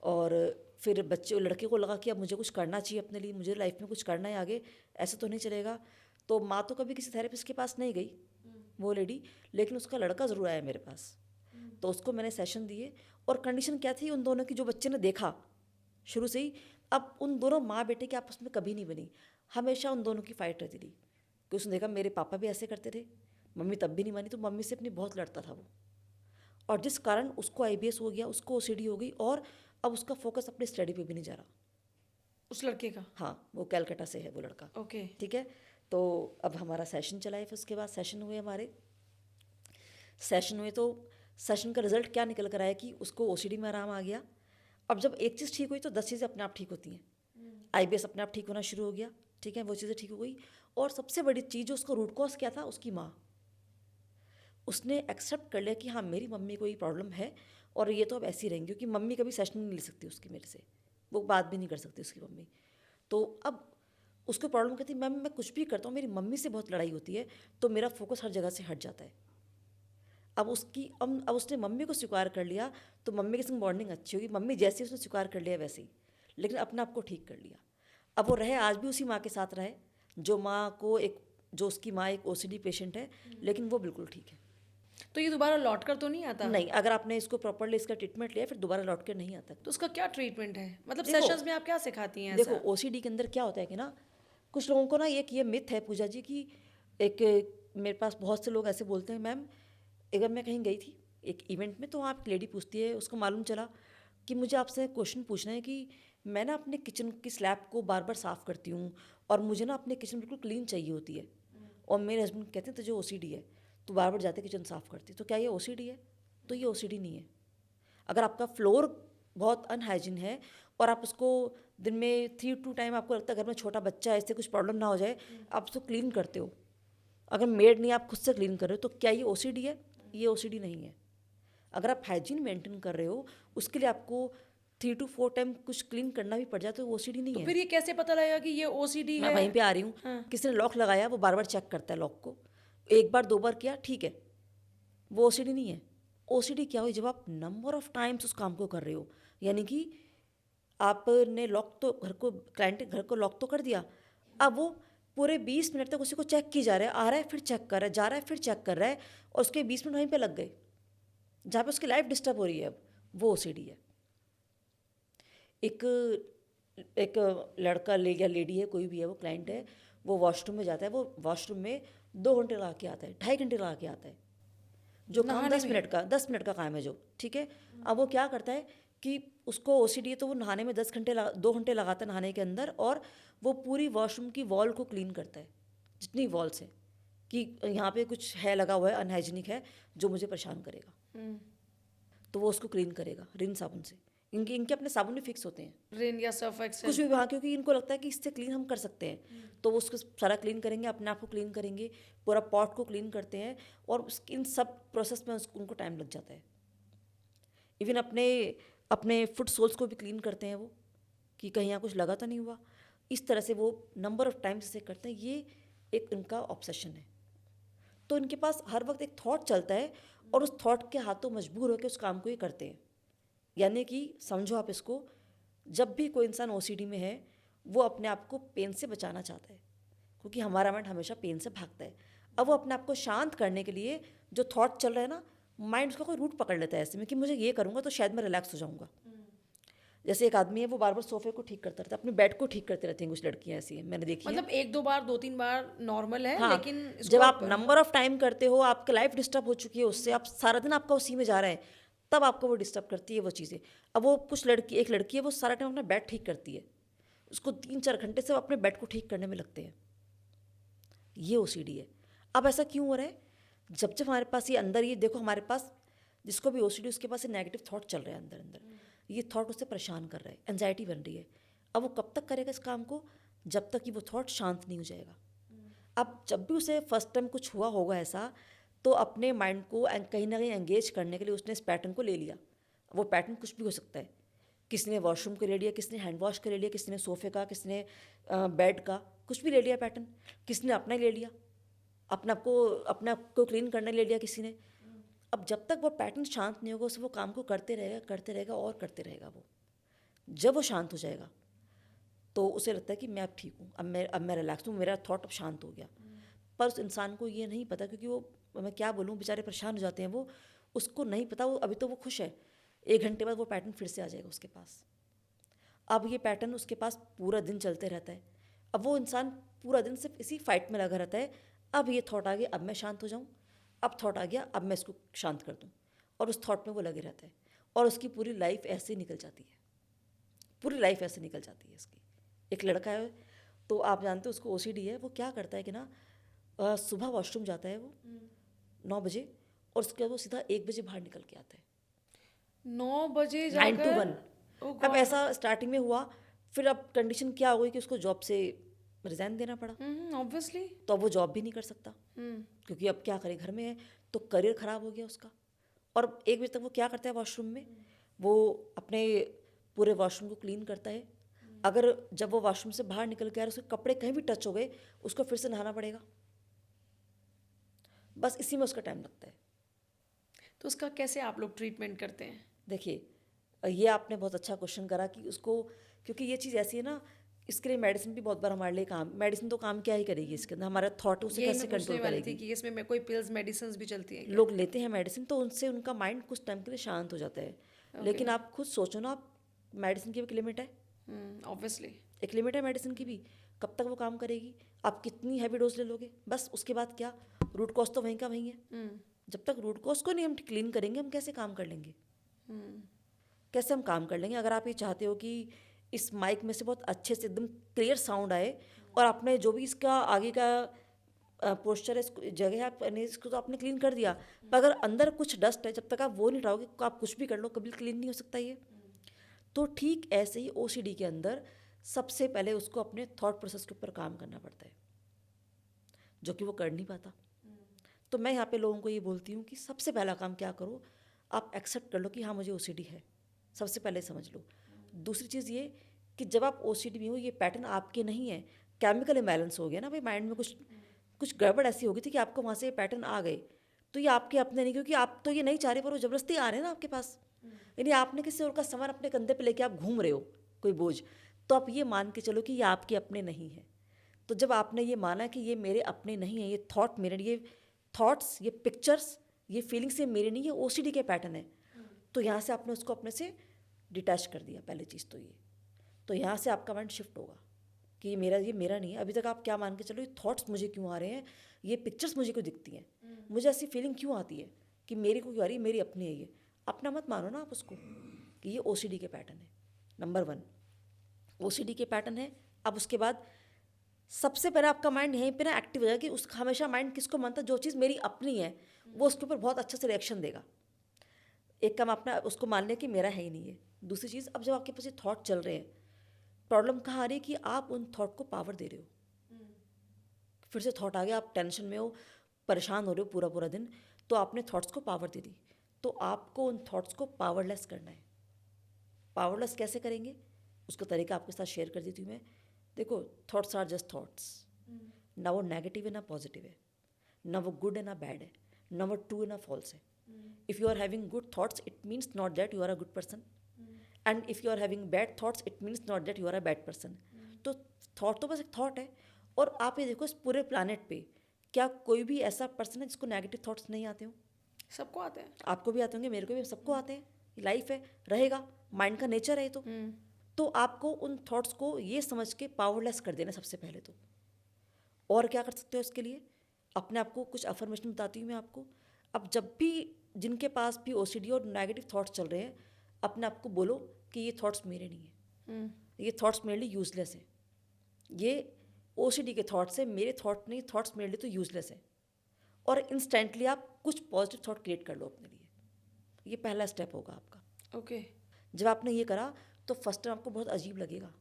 और फिर लड़के को लगा कि अब मुझे कुछ करना चाहिए अपने लिए, मुझे लाइफ में कुछ करना है आगे, ऐसे तो नहीं चलेगा। तो माँ तो कभी किसी थेरेपिस्ट के पास नहीं गई, वो लेडी, लेकिन उसका लड़का ज़रूर आया मेरे पास। तो उसको मैंने सेशन दिए। और कंडीशन क्या थी उन दोनों की, जो बच्चे ने देखा शुरू से ही, अब उन दोनों माँ बेटे की आपस में कभी नहीं बनी, हमेशा उन दोनों की फाइट रहती थी। कि उसने देखा मेरे पापा भी ऐसे करते थे, मम्मी तब भी नहीं मानी, तो मम्मी से अपनी बहुत लड़ता था वो। और जिस कारण उसको आईबीएस हो गया, उसको ओसीडी हो गई, और अब उसका फोकस अपनी स्टडी पे भी नहीं जा रहा। उस लड़के का? हाँ, वो कैलकाटा से है वो लड़का। ओके। ठीक है। तो अब हमारा सेशन चला है, फिर उसके बाद सेशन हुए हमारे। सेशन हुए तो सेशन का रिजल्ट क्या निकल कर आया कि उसको ओसीडी में आराम आ गया। अब जब एक चीज़ ठीक हुई तो 10 चीज़ें अपने आप ठीक होती हैं। आईबीएस अपने आप ठीक होना शुरू हो गया। ठीक है, वो चीज़ें ठीक हो गई। और सबसे बड़ी चीज़, जो उसका रूट कॉज क्या था, उसकी माँ। उसने एक्सेप्ट कर लिया कि हाँ, मेरी मम्मी को ये प्रॉब्लम है और ये तो अब ऐसी रहेंगी, क्योंकि मम्मी कभी सेशन नहीं ले सकती उसकी मेरे से, वो बात भी नहीं कर सकती उसकी मम्मी। तो अब उसको प्रॉब्लम कहती, मैम मैं कुछ भी करता हूँ, मेरी मम्मी से बहुत लड़ाई होती है, तो मेरा फोकस हर जगह से हट जाता है। अब उसने मम्मी को स्वीकार कर लिया, तो मम्मी के संग बॉन्डिंग अच्छी होगी। मम्मी जैसे उसने स्वीकार कर लिया वैसे ही, लेकिन अपने आप को ठीक कर लिया। अब वो रहे, आज भी उसी माँ के साथ रहे, जो उसकी माँ एक ओसीडी पेशेंट है, लेकिन वो बिल्कुल ठीक है। तो ये दोबारा लौट कर तो नहीं आता? नहीं, अगर आपने इसको प्रॉपरली इसका ट्रीटमेंट लिया, फिर दोबारा लौट कर नहीं आता। तो उसका क्या ट्रीटमेंट है? मतलब देखो, सेशंस में आप क्या सिखाती हैं देखो, ऐसा? ओसीडी के अंदर क्या होता है कि ना, कुछ लोगों को ना ये मिथ है पूजा जी कि मेरे पास बहुत से लोग ऐसे बोलते हैं, मैम एक बार मैं कहीं गई थी एक इवेंट में, तो वहाँ एक लेडी पूछती है, उसको मालूम चला कि मुझे आपसे क्वेश्चन पूछना है कि मैं ना अपने किचन की स्लैब को बार बार साफ़ करती हूँ और मुझे ना अपने किचन बिल्कुल क्लीन चाहिए होती है, और मेरे हस्बैंड कहते हैं तुझे ओसीडी है, तो बार बार जाते किचन साफ़ करती, तो क्या ये ओसीडी है? तो ये ओसीडी नहीं है। अगर आपका फ्लोर बहुत अनहाइजीन है और आप उसको दिन में 3 टाइम, आपको लगता है घर में छोटा बच्चा है, इससे कुछ प्रॉब्लम ना हो जाए, आप उसको क्लीन करते हो, अगर मेड नहीं, आप खुद से क्लीन कर रहे हो, तो क्या ये ओसीडी है? ये ओसीडी नहीं है। अगर आप हाइजीन मेंटेन कर रहे हो, उसके लिए आपको 3 to 4 टाइम कुछ क्लीन करना भी पड़ जाए, तो ओसीडी नहीं तो है। फिर ये कैसे पता लगेगा कि ये ओसीडी मैं है? वहीं पे आ रही हूँ। हाँ। किसी ने लॉक लगाया, वो बार बार चेक करता है लॉक को, 1 बार 2 बार किया, ठीक है, वो ओसीडी नहीं है। ओसीडी क्या हुई? जब आप नंबर ऑफ टाइम्स उस काम को कर रहे हो, यानी कि आपने लॉक तो क्लाइंट घर को लॉक तो कर दिया, अब वो पूरे 20 मिनट तक उसी को चेक की जा रहा है, आ रहा है फिर चेक कर रहा है, जा रहा है फिर चेक कर रहा है, और उसके 20 मिनट वहीं पे लग गए, जहाँ पे उसकी लाइफ डिस्टर्ब हो रही है। अब वो ओसीडी है। एक लड़का या लेडी है, कोई भी है, वो क्लाइंट है, वो वॉशरूम में जाता है, वो वॉशरूम में 2 घंटे लगा के आता है, 2.5 घंटे लगा के आता है, जो काम नहाने 10 मिनट का काम है जो, ठीक है। अब वो क्या करता है कि उसको ओसीडी है, तो वो नहाने में 2 घंटे लगाता है नहाने के अंदर, और वो पूरी वॉशरूम की वॉल को क्लीन करता है, जितनी वॉल्स हैं, कि यहाँ पे कुछ है लगा हुआ है, अनहाइजीनिक है, जो मुझे परेशान करेगा, तो वो उसको क्लीन करेगा रिन साबुन से। इनके अपने साबुन भी फिक्स होते हैं, रिन या सर्फ एक्सेल, कुछ भी, वहाँ, क्योंकि इनको लगता है कि इससे क्लीन हम कर सकते हैं, तो वो उसको सारा क्लीन करेंगे, अपने आप को क्लीन करेंगे, पूरा पॉट को क्लीन करते हैं, और इन सब प्रोसेस में उनको टाइम लग जाता है। इवन अपने अपने फुट सोल्स को भी क्लीन करते हैं वो, कि कहीं यहाँ कुछ लगा तो नहीं हुआ। इस तरह से वो नंबर ऑफ टाइम्स इसे करते हैं। ये एक उनका ऑब्सेशन है। तो इनके पास हर वक्त एक थॉट चलता है और उस थॉट के हाथों मजबूर होकर उस काम को ये करते हैं। यानी कि समझो आप इसको, जब भी कोई इंसान ओसीडी में है वो अपने आप को पेन से बचाना चाहता है, क्योंकि हमारा माइंड हमेशा पेन से भागता है। अब वो अपने आप को शांत करने के लिए जो थॉट चल रहा है ना, माइंड उसका कोई रूट पकड़ लेता है ऐसे में कि मुझे ये करूँगा तो शायद मैं रिलैक्स हो जाऊँगा। जैसे एक आदमी है वो बार बार सोफे को ठीक करता रहता है, अपने बेड को ठीक करते रहती हैं कुछ लड़कियां ऐसी हैं, मैंने देखी है। मतलब 1-2 बार 2-3 बार नॉर्मल है, हाँ, लेकिन जब इसको आप नंबर ऑफ टाइम करते हो, आपकी लाइफ डिस्टर्ब हो चुकी है उससे, आप सारा दिन आपका उसी में जा रहा है, तब आपको वो डिस्टर्ब करती है वो चीज़ें। अब वो एक लड़की है वो सारा टाइम अपना बेड ठीक करती है, उसको 3-4 घंटे से वो अपने बेड को ठीक करने में लगते हैं। ये ओसीडी है। अब ऐसा क्यों हो रहा है? जब जब हमारे पास ये अंदर, ये देखो हमारे पास जिसको भी ओसीडी उसके पास ये नेगेटिव थॉट चल रहा है अंदर अंदर, ये थॉट उसे परेशान कर रहा है, एंजाइटी बन रही है। अब वो कब तक करेगा इस काम को? जब तक कि वो थॉट शांत नहीं हो जाएगा। अब जब भी उसे फर्स्ट टाइम कुछ हुआ होगा ऐसा, तो अपने माइंड को कहीं ना कहीं एंगेज करने के लिए उसने इस पैटर्न को ले लिया। वो पैटर्न कुछ भी हो सकता है, किसी ने वॉशरूम का ले लिया, किसी ने हैंड वॉश का ले लिया, किसी ने सोफे का, किसी ने बेड का, कुछ भी ले लिया पैटर्न। किसी ने अपना ही ले लिया, अपने आप को क्लीन करने ले लिया किसी ने। अब जब तक वो पैटर्न शांत नहीं होगा उसे वो काम को करते रहेगा और करते रहेगा वो। जब वो शांत हो जाएगा तो उसे लगता है कि मैं अब ठीक हूँ, अब मैं रिलैक्स हूँ, मेरा थॉट अब शांत हो गया। पर उस इंसान को ये नहीं पता, क्योंकि वो, मैं क्या बोलूँ, बेचारे परेशान हो जाते हैं वो, उसको नहीं पता, वो अभी तो वो खुश है, 1 घंटे बाद वो पैटर्न फिर से आ जाएगा उसके पास। अब ये पैटर्न उसके पास पूरा दिन चलते रहता है। अब वो इंसान पूरा दिन सिर्फ इसी फाइट में लगा रहता है। अब ये थॉट आ गया, अब मैं शांत हो जाऊँ, अब थॉट आ गया, अब मैं इसको शांत कर दूँ, और उस थॉट में वो लगे रहता है, और उसकी पूरी लाइफ ऐसे निकल जाती है, पूरी लाइफ ऐसे निकल जाती है इसकी। एक लड़का है, तो आप जानते हो उसको ओसीडी है। वो क्या करता है कि ना, सुबह वॉशरूम जाता है वो 9 बजे, और उसके बाद वो सीधा 1 बजे बाहर निकल के आता है, 9 बजे 9 to जाकर 1। अब ऐसा स्टार्टिंग में हुआ, फिर अब कंडीशन क्या हो गई कि उसको जॉब से रिजाइन देना पड़ा। ऑब्वियसली। तो अब वो जॉब भी नहीं कर सकता, क्योंकि अब क्या करे, घर में है, तो करियर ख़राब हो गया उसका। और 1 बजे तक वो क्या करता है वॉशरूम में, वो अपने पूरे वॉशरूम को क्लीन करता है। अगर जब वो वॉशरूम से बाहर निकल के आ रहा है, उसके कपड़े कहीं भी टच हो गए, उसको फिर से नहाना पड़ेगा। बस इसी में उसका टाइम लगता है। तो उसका कैसे आप लोग ट्रीटमेंट करते हैं? देखिए, ये आपने बहुत अच्छा क्वेश्चन करा कि उसको, क्योंकि ये चीज़ ऐसी है ना, इसके लिए मेडिसिन भी बहुत बार हमारे लिए मेडिसिन तो काम क्या ही करेगी इसके अंदर, हमारा थॉट उसे यही कैसे मैं पूछने कंट्रोल वाली थी करेगी। कि इसमें कोई पिल्स मेडिसिन भी चलती है क्या? लोग लेते हैं मेडिसिन, तो उनसे उनका माइंड कुछ टाइम के लिए शांत हो जाता है। लेकिन आप खुद सोचो ना, आप मेडिसिन की भी एक लिमिट है, ऑब्वियसली। एक लिमिट है मेडिसिन की भी, कब तक वो काम करेगी, आप कितनी हैवी डोज ले लोगे, बस उसके बाद क्या, रूट कॉज तो वहीं का वहीं है। जब तक रूट कॉज को नहीं हम क्लीन करेंगे, हम कैसे काम कर लेंगे, कैसे हम काम कर लेंगे। अगर आप ये चाहते हो कि इस माइक में से बहुत अच्छे से एकदम क्लियर साउंड आए, और आपने जो भी इसका आगे का पोस्चर है, जगह है, आपने इसको तो आपने क्लीन कर दिया, पर अगर अंदर कुछ डस्ट है, जब तक आप वो नहीं हटाओगे, तो आप कुछ भी कर लो, कभी क्लीन नहीं हो सकता ये। तो ठीक ऐसे ही ओसीडी के अंदर सबसे पहले उसको अपने थॉट प्रोसेस के ऊपर काम करना पड़ता है, जो कि वो कर नहीं पाता। तो मैं यहाँ पे लोगों को ये बोलती हूँ कि सबसे पहला काम क्या करो, आप एक्सेप्ट कर लो कि हाँ मुझे ओसीडी है, सबसे पहले समझ लो। दूसरी चीज़ ये कि जब आप ओसीडी में हो, ये पैटर्न आपके नहीं है, केमिकल इम्बैलेंस हो गया ना भाई, माइंड में कुछ गड़बड़ ऐसी हो गई थी कि आपको वहाँ से ये पैटर्न आ गए, तो ये आपके अपने नहीं, क्योंकि आप तो ये नहीं चाह रहे, पर वो ज़बरदस्ती आ रहे हैं ना आपके पास। यानी आपने किसी और का सामान अपने कंधे पे लेके आप घूम रहे हो, कोई बोझ, तो आप ये मान के चलो कि ये आपके अपने नहीं है। तो जब आपने ये माना कि ये मेरे अपने नहीं है, ये थॉट मेरे, ये थॉट्स, ये पिक्चर्स, ये फीलिंग्स ये मेरे नहीं, ये ओसीडी के पैटर्न है, तो यहाँ से आपने उसको अपने से डिटैच कर दिया। पहली चीज़ तो ये, तो यहाँ से आपका माइंड शिफ्ट होगा कि ये मेरा नहीं है। अभी तक आप क्या मान के चलो, ये थॉट्स मुझे क्यों आ रहे हैं, ये पिक्चर्स मुझे क्यों दिखती हैं, मुझे ऐसी फीलिंग क्यों आती है कि मेरी को क्यों आ रही है, मेरी अपनी है ये। अपना मत मानो ना आप उसको कि ये ओसीडी के पैटर्न है। नंबर 1 ओसीडी के पैटर्न है। अब उसके बाद सबसे पहले आपका माइंड यहीं पे ना एक्टिव हो जाएगा कि उसका हमेशा माइंड किसको मानता है, जो चीज़ मेरी अपनी है वो उसके ऊपर बहुत अच्छे से रिएक्शन देगा। एक काम अपना उसको मान लिया कि मेरा है ही नहीं है। दूसरी चीज़, अब जब आपके पास ये थॉट चल रहे हैं, प्रॉब्लम कहाँ आ रही है कि आप उन थॉट को पावर दे रहे हो। फिर से थॉट आ गया, आप टेंशन में हो, परेशान हो रहे हो पूरा पूरा दिन, तो आपने थॉट्स को पावर दे दी। तो आपको उन थॉट्स को पावरलेस करना है। पावरलेस कैसे करेंगे, उसका तरीका आपके साथ शेयर कर देती हूँ मैं। देखो, थॉट्स आर जस्ट थॉट्स, ना वो नेगेटिव है ना पॉजिटिव है, ना वो गुड है ना बैड है, ना वो ट्रू है ना फॉल्स है। If you are having good thoughts it means not that you are a good person, and if you are having bad thoughts it means not that you are a bad person. तो thought तो बस एक thought है। और आप ये देखो, इस पूरे प्लानट पे क्या कोई भी ऐसा पर्सन है जिसको नेगेटिव थॉट्स नहीं आते हो? सबको आते हैं। आपको भी आते होंगे, मेरे को भी, सबको आते हैं। लाइफ है, रहेगा, माइंड का नेचर है ये तो आपको उन थॉट्स को ये समझ के पावरलेस कर देना सबसे पहले तो। और क्या कर सकते हो इसके लिए? अपने आप को कुछ अफर्मेशन बताती हूँ मैं आपको। अब जब भी जिनके पास भी ओसीडी और नेगेटिव थॉट्स चल रहे हैं, अपने आप को बोलो कि ये थॉट्स मेरे नहीं है, ये थॉट्स मेरे लिए यूजलेस है, ये ओसीडी के थॉट्स है, मेरे थॉट नहीं, थॉट्स मेरे लिए तो यूजलेस है। और इंस्टेंटली आप कुछ पॉजिटिव थॉट क्रिएट कर लो अपने लिए। ये पहला स्टेप होगा आपका। ओके। जब आपने ये करा तो फर्स्ट टाइम आपको बहुत अजीब लगेगा,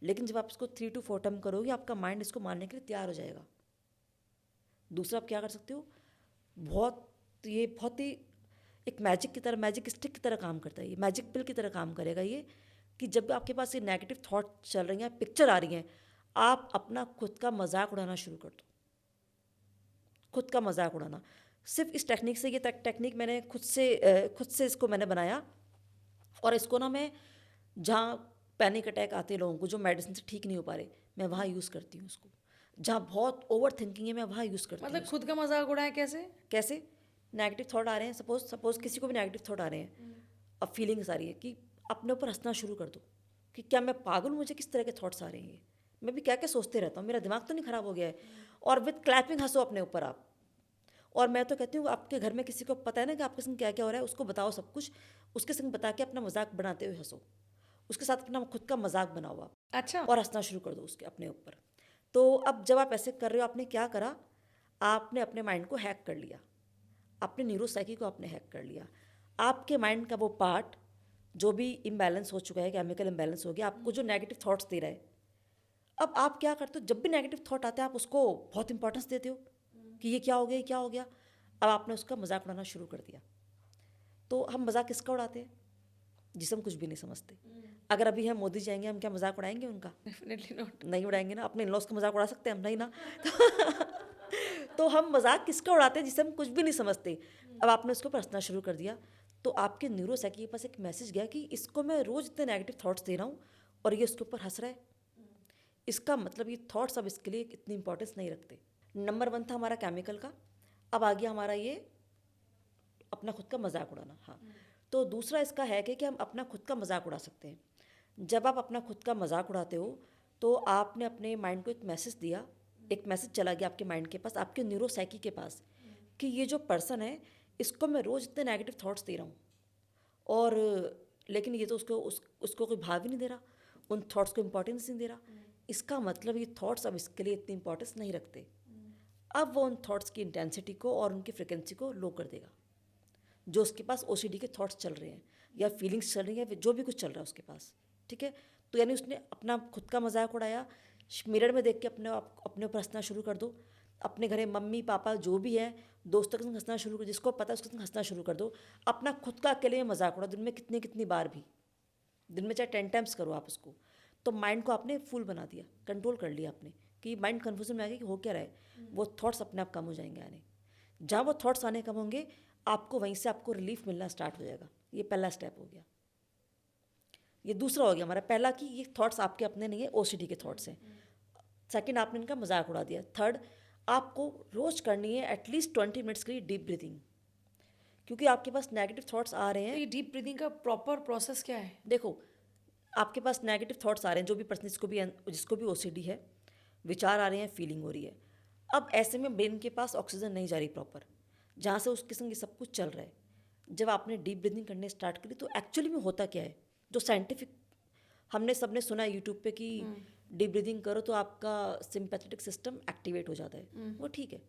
लेकिन जब आप इसको 3 to 4 टाइम करोगे, आपका माइंड इसको मानने के लिए तैयार हो जाएगा। दूसरा, आप क्या कर सकते हो, बहुत ही एक मैजिक की तरह, मैजिक स्टिक की तरह काम करता है ये, मैजिक पिल की तरह काम करेगा ये, कि जब भी आपके पास ये नेगेटिव थॉट चल रही हैं, पिक्चर आ रही हैं, आप अपना खुद का मजाक उड़ाना शुरू कर दो। खुद का मजाक उड़ाना, सिर्फ इस टेक्निक से, ये टेक्निक मैंने खुद से इसको मैंने बनाया। और इसको ना मैं, जहाँ पैनिक अटैक आते हैं लोगों को, जो मेडिसिन से ठीक नहीं हो पा रहे, मैं वहाँ यूज़ करती हूँ उसको। जहाँ बहुत ओवर थिंकिंग है, मैं वहाँ यूज़ करती हूँ। मतलब खुद का मजाक उड़ाए कैसे? कैसे? नेगेटिव थॉट आ रहे हैं, सपोज किसी को भी नेगेटिव थॉट आ रहे हैं, अब फीलिंग्स आ रही है कि अपने ऊपर हंसना शुरू कर दो कि क्या मैं पागल हूँ, मुझे किस तरह के थॉट्स आ रहे हैं, मैं भी क्या क्या सोचते रहता हूँ, मेरा दिमाग तो नहीं खराब हो गया है। और विद क्लैपिंग हंसो अपने ऊपर आप। और मैं तो कहती हूँ, आपके घर में किसी को पता है ना कि आपके संग क्या क्या हो रहा है, उसको बताओ सब कुछ, उसके संग बता के अपना मजाक बनाते हुए हंसो, उसके साथ अपना खुद का मजाक बनाओ आप, अच्छा। और हंसना शुरू कर दो उसके अपने ऊपर। तो अब जब आप ऐसे कर रहे हो, आपने क्या करा, आपने अपने माइंड को हैक कर लिया, अपने न्यूरोसाइकी को आपने हैक कर लिया। आपके माइंड का वो पार्ट जो भी इम्बैलेंस हो चुका है, केमिकल इम्बैलेंस हो गया, आपको जो नेगेटिव थॉट्स दे रहा है, अब आप क्या करते हो, जब भी नेगेटिव थॉट आता है आप उसको बहुत इंपॉर्टेंस देते हो कि ये क्या हो गया, ये क्या हो गया। अब आपने उसका मजाक उड़ाना शुरू कर दिया। तो हम मजाक किसका उड़ाते हैं? जिसे हम कुछ भी नहीं समझते। अगर अभी हम मोदी जी आएंगे, हम क्या मजाक उड़ाएंगे उनका? Definitely not. नहीं उड़ाएंगे ना। अपने इन-लॉज का मजाक उड़ा सकते हैं हम? नहीं ना। तो हम मजाक किसका उड़ाते हैं? जिसे हम कुछ भी नहीं समझते। अब आपने उसके ऊपर हंसना शुरू कर दिया, तो आपके न्यूरोसाइकी के पास एक मैसेज गया कि इसको मैं रोज इतने नेगेटिव थॉट्स दे रहा हूँ और ये उसके ऊपर हंस रहा है, इसका मतलब ये थॉट्स अब इसके लिए इतनी इंपॉर्टेंस नहीं रखते। नंबर 1 था हमारा केमिकल का। अब आ गया हमारा ये अपना खुद का मजाक उड़ाना। हाँ, तो दूसरा इसका है कि हम अपना खुद का मजाक उड़ा सकते हैं। जब आप अपना खुद का मजाक उड़ाते हो, तो आपने अपने माइंड को एक मैसेज दिया, एक मैसेज चला गया आपके माइंड के पास, आपके न्यूरोसाइकी के पास, कि ये जो पर्सन है, इसको मैं रोज़ इतने नेगेटिव थॉट्स दे रहा हूँ, और लेकिन ये तो उसको कोई भाव ही नहीं दे रहा, उन थॉट्स को इम्पोर्टेंस नहीं दे रहा। इसका मतलब ये थॉट्स अब इसके लिए इतनी इंपॉर्टेंस नहीं रखते। अब वो उन थॉट्स की इंटेंसिटी को और उनकी फ्रिक्वेंसी को लो कर देगा। जो उसके पास ओसीडी के थॉट्स चल रहे हैं या फीलिंग्स चल रही हैं, जो भी कुछ चल रहा है उसके पास, ठीक है। तो यानी उसने अपना खुद का मजाक उड़ाया, मिरर में देख के अपने ऊपर हंसना शुरू कर दो। अपने घरे मम्मी पापा जो भी है, दोस्तों के संग हंसना शुरू कर, जिसको पता है उसके संग हंसना शुरू कर दो। अपना खुद का अकेले में मजाक उड़ाओ, दिन में कितनी कितनी बार भी, दिन में चाहे 10 टाइम्स करो आप उसको। तो माइंड को आपने फुल बना दिया, कंट्रोल कर लिया आपने, कि माइंड कन्फ्यूजन में आ गया कि हो क्या रहा है। वो थॉट्स अपने आप कम हो जाएंगे आने। जहाँ वो थॉट्स आने कम होंगे, आपको वहीं से आपको रिलीफ मिलना स्टार्ट हो जाएगा। ये पहला स्टेप हो गया। ये दूसरा हो गया हमारा पहला, कि ये थॉट्स आपके अपने नहीं है, ओसीडी के थॉट्स हैं। सेकंड, आपने इनका मजाक उड़ा दिया। थर्ड, आपको रोज करनी है एटलीस्ट 20 मिनट्स के लिए डीप ब्रीथिंग, क्योंकि आपके पास नेगेटिव थॉट्स आ रहे तो हैं। ये डीप ब्रीदिंग का प्रॉपर प्रोसेस क्या है? देखो, आपके पास नेगेटिव थॉट्स आ रहे हैं, जो भी पर्सन जिसको भी ओसीडी है, विचार आ रहे हैं, फीलिंग हो रही है। अब ऐसे में ब्रेन के पास ऑक्सीजन नहीं जा रही प्रॉपर, जहाँ से उसके संग ये सब कुछ चल रहा है। जब आपने डीप ब्रीदिंग करने स्टार्ट करी, तो एक्चुअली में होता क्या है, जो साइंटिफिक हमने सबने सुना है यूट्यूब पे कि डीप ब्रीदिंग करो तो आपका सिंपैथेटिक सिस्टम एक्टिवेट हो जाता है, वो ठीक है।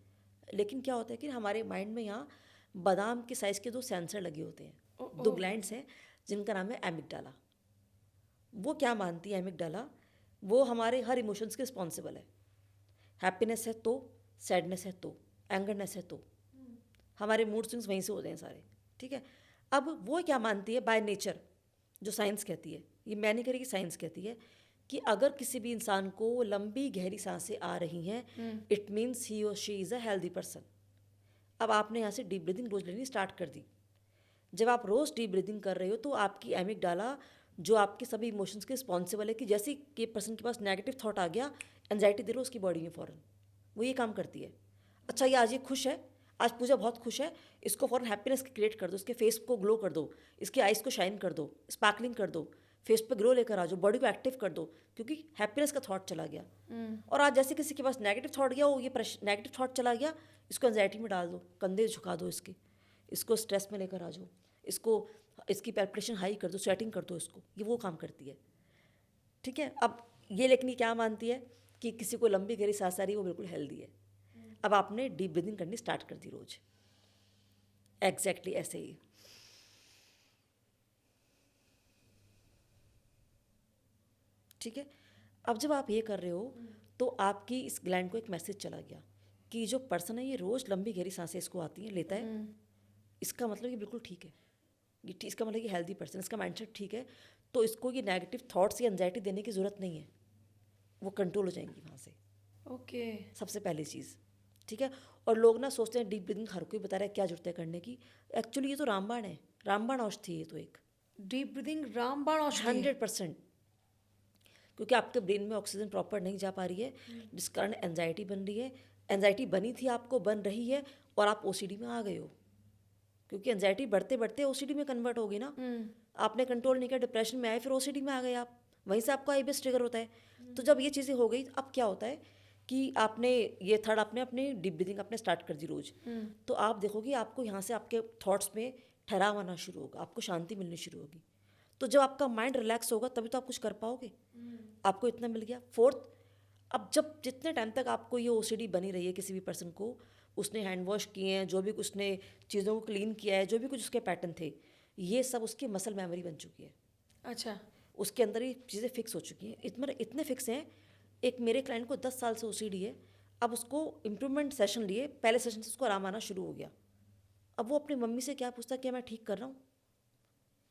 लेकिन क्या होता है कि हमारे माइंड में यहाँ बादाम के साइज़ के 2 सेंसर लगे होते हैं, 2 ग्लैंड्स हैं, जिनका नाम है एमिगडाला। वो क्या मानती है एमिगडाला, वो हमारे हर इमोशंस के रिस्पॉन्सिबल है। हैप्पीनेस है तो, सैडनेस है तो, एंगरनेस है तो, हमारे मूड स्विंग्स वहीं से होते हैं सारे। ठीक है। अब वो क्या मानती है बाय नेचर, जो साइंस कहती है, ये मैं नहीं कह रही कि साइंस कहती है, कि अगर किसी भी इंसान को लंबी गहरी सांसें आ रही हैं, इट मीन्स ही और she is a healthy person. अब आपने यहाँ से डीप ब्रीदिंग रोज लेनी स्टार्ट कर दी। जब आप रोज़ डीप ब्रीदिंग कर रहे हो तो आपकी एमिगडाला, जो आपके सभी इमोशंस के रिस्पॉन्सिबल है, कि जैसे कि पर्सन के पास नेगेटिव थॉट आ गया, एंजाइटी दे रहे हो उसकी बॉडी में फ़ौरन, वो ये काम करती है। अच्छा, ये आज ये खुश है, आज पूजा बहुत खुश है, इसको फ़ौरन हैप्पीनेस क्रिएट कर दो, इसके फेस को ग्लो कर दो, इसके आइज़ को शाइन कर दो, स्पार्कलिंग कर दो, फेस पे ग्लो लेकर आ जाओ, बॉडी को एक्टिव कर दो, क्योंकि हैप्पीनेस का थॉट चला गया। और आज जैसे किसी के पास नेगेटिव थॉट गया, वो ये नेगेटिव थॉट चला गया, इसको एंजाइटी में डाल दो, कंधे झुका दो इसके, इसको स्ट्रेस में लेकर आ जाओ, इसको इसकी पैल्पिटेशन हाई कर दो, स्वेटिंग कर दो इसको, ये वो काम करती है। ठीक है। अब ये लेकिन क्या मानती है कि किसी को लंबी गहरी सांस आ रही है, वो बिल्कुल हेल्दी है। अब आपने डीप ब्रीदिंग करनी स्टार्ट कर दी रोज, एग्जैक्टली ऐसे ही। ठीक है। अब जब आप ये कर रहे हो तो आपकी इस ग्लैंड को एक मैसेज चला गया कि जो पर्सन है ये रोज लंबी गहरी सांसें इसको आती हैं, लेता है, इसका मतलब ये बिल्कुल ठीक है, इसका मतलब ये हेल्दी पर्सन, इसका माइंडसेट ठीक है, तो इसको ये नेगेटिव थॉट्स या एंजाइटी देने की ज़रूरत नहीं है, वो कंट्रोल हो जाएंगी वहाँ से। ओके। सबसे पहली चीज़। ठीक है। और लोग ना सोचते हैं डीप ब्रीदिंग हर कोई बता रहा है, क्या जरूरत है करने की। एक्चुअली ये तो रामबाण है, रामबाण औषधि है ये तो एक। डीप ब्रीदिंग रामबाण औषधि 100%। क्योंकि आपके ब्रेन में ऑक्सीजन प्रॉपर नहीं जा पा रही है, जिस कारण एंजाइटी बन रही है, एंजाइटी बनी थी आपको, बन रही है, और आप ओसीडी में आ गए हो, क्योंकि एंजाइटी बढ़ते बढ़ते ओसीडी में कन्वर्ट होगी ना। आपने कंट्रोल नहीं किया, डिप्रेशन में आए, फिर ओसीडी में आ गए आप, वहीं से आपका आईबीएस ट्रिगर होता है। तो जब ये चीज़ें हो गई, अब क्या होता है कि आपने ये थर्ड आपने अपनी डीप ब्रीदिंग आपने स्टार्ट कर दी रोज, तो आप देखोगे आपको यहाँ से आपके थॉट्स में ठहराव आना शुरू होगा, आपको शांति मिलनी शुरू होगी। तो जब आपका माइंड रिलैक्स होगा तभी तो आप कुछ कर पाओगे। आपको इतना मिल गया। फोर्थ, अब जब जितने टाइम तक आपको ये ओसीडी बनी रही है किसी भी पर्सन को, उसने हैंड वॉश किए हैं, जो भी कुछ उसने चीज़ों को क्लीन किया है, जो भी कुछ उसके पैटर्न थे, ये सब उसकी मसल मेमोरी बन चुकी है। अच्छा। उसके अंदर ही चीज़ें फिक्स हो चुकी हैं, इतने फिक्स हैं। एक मेरे क्लाइंट को 10 साल से ओसीडी है, अब उसको इम्प्रूवमेंट सेशन लिए, पहले सेशन से उसको आराम आना शुरू हो गया। अब वो अपनी मम्मी से क्या पूछता कि मैं ठीक कर रहा हूँ,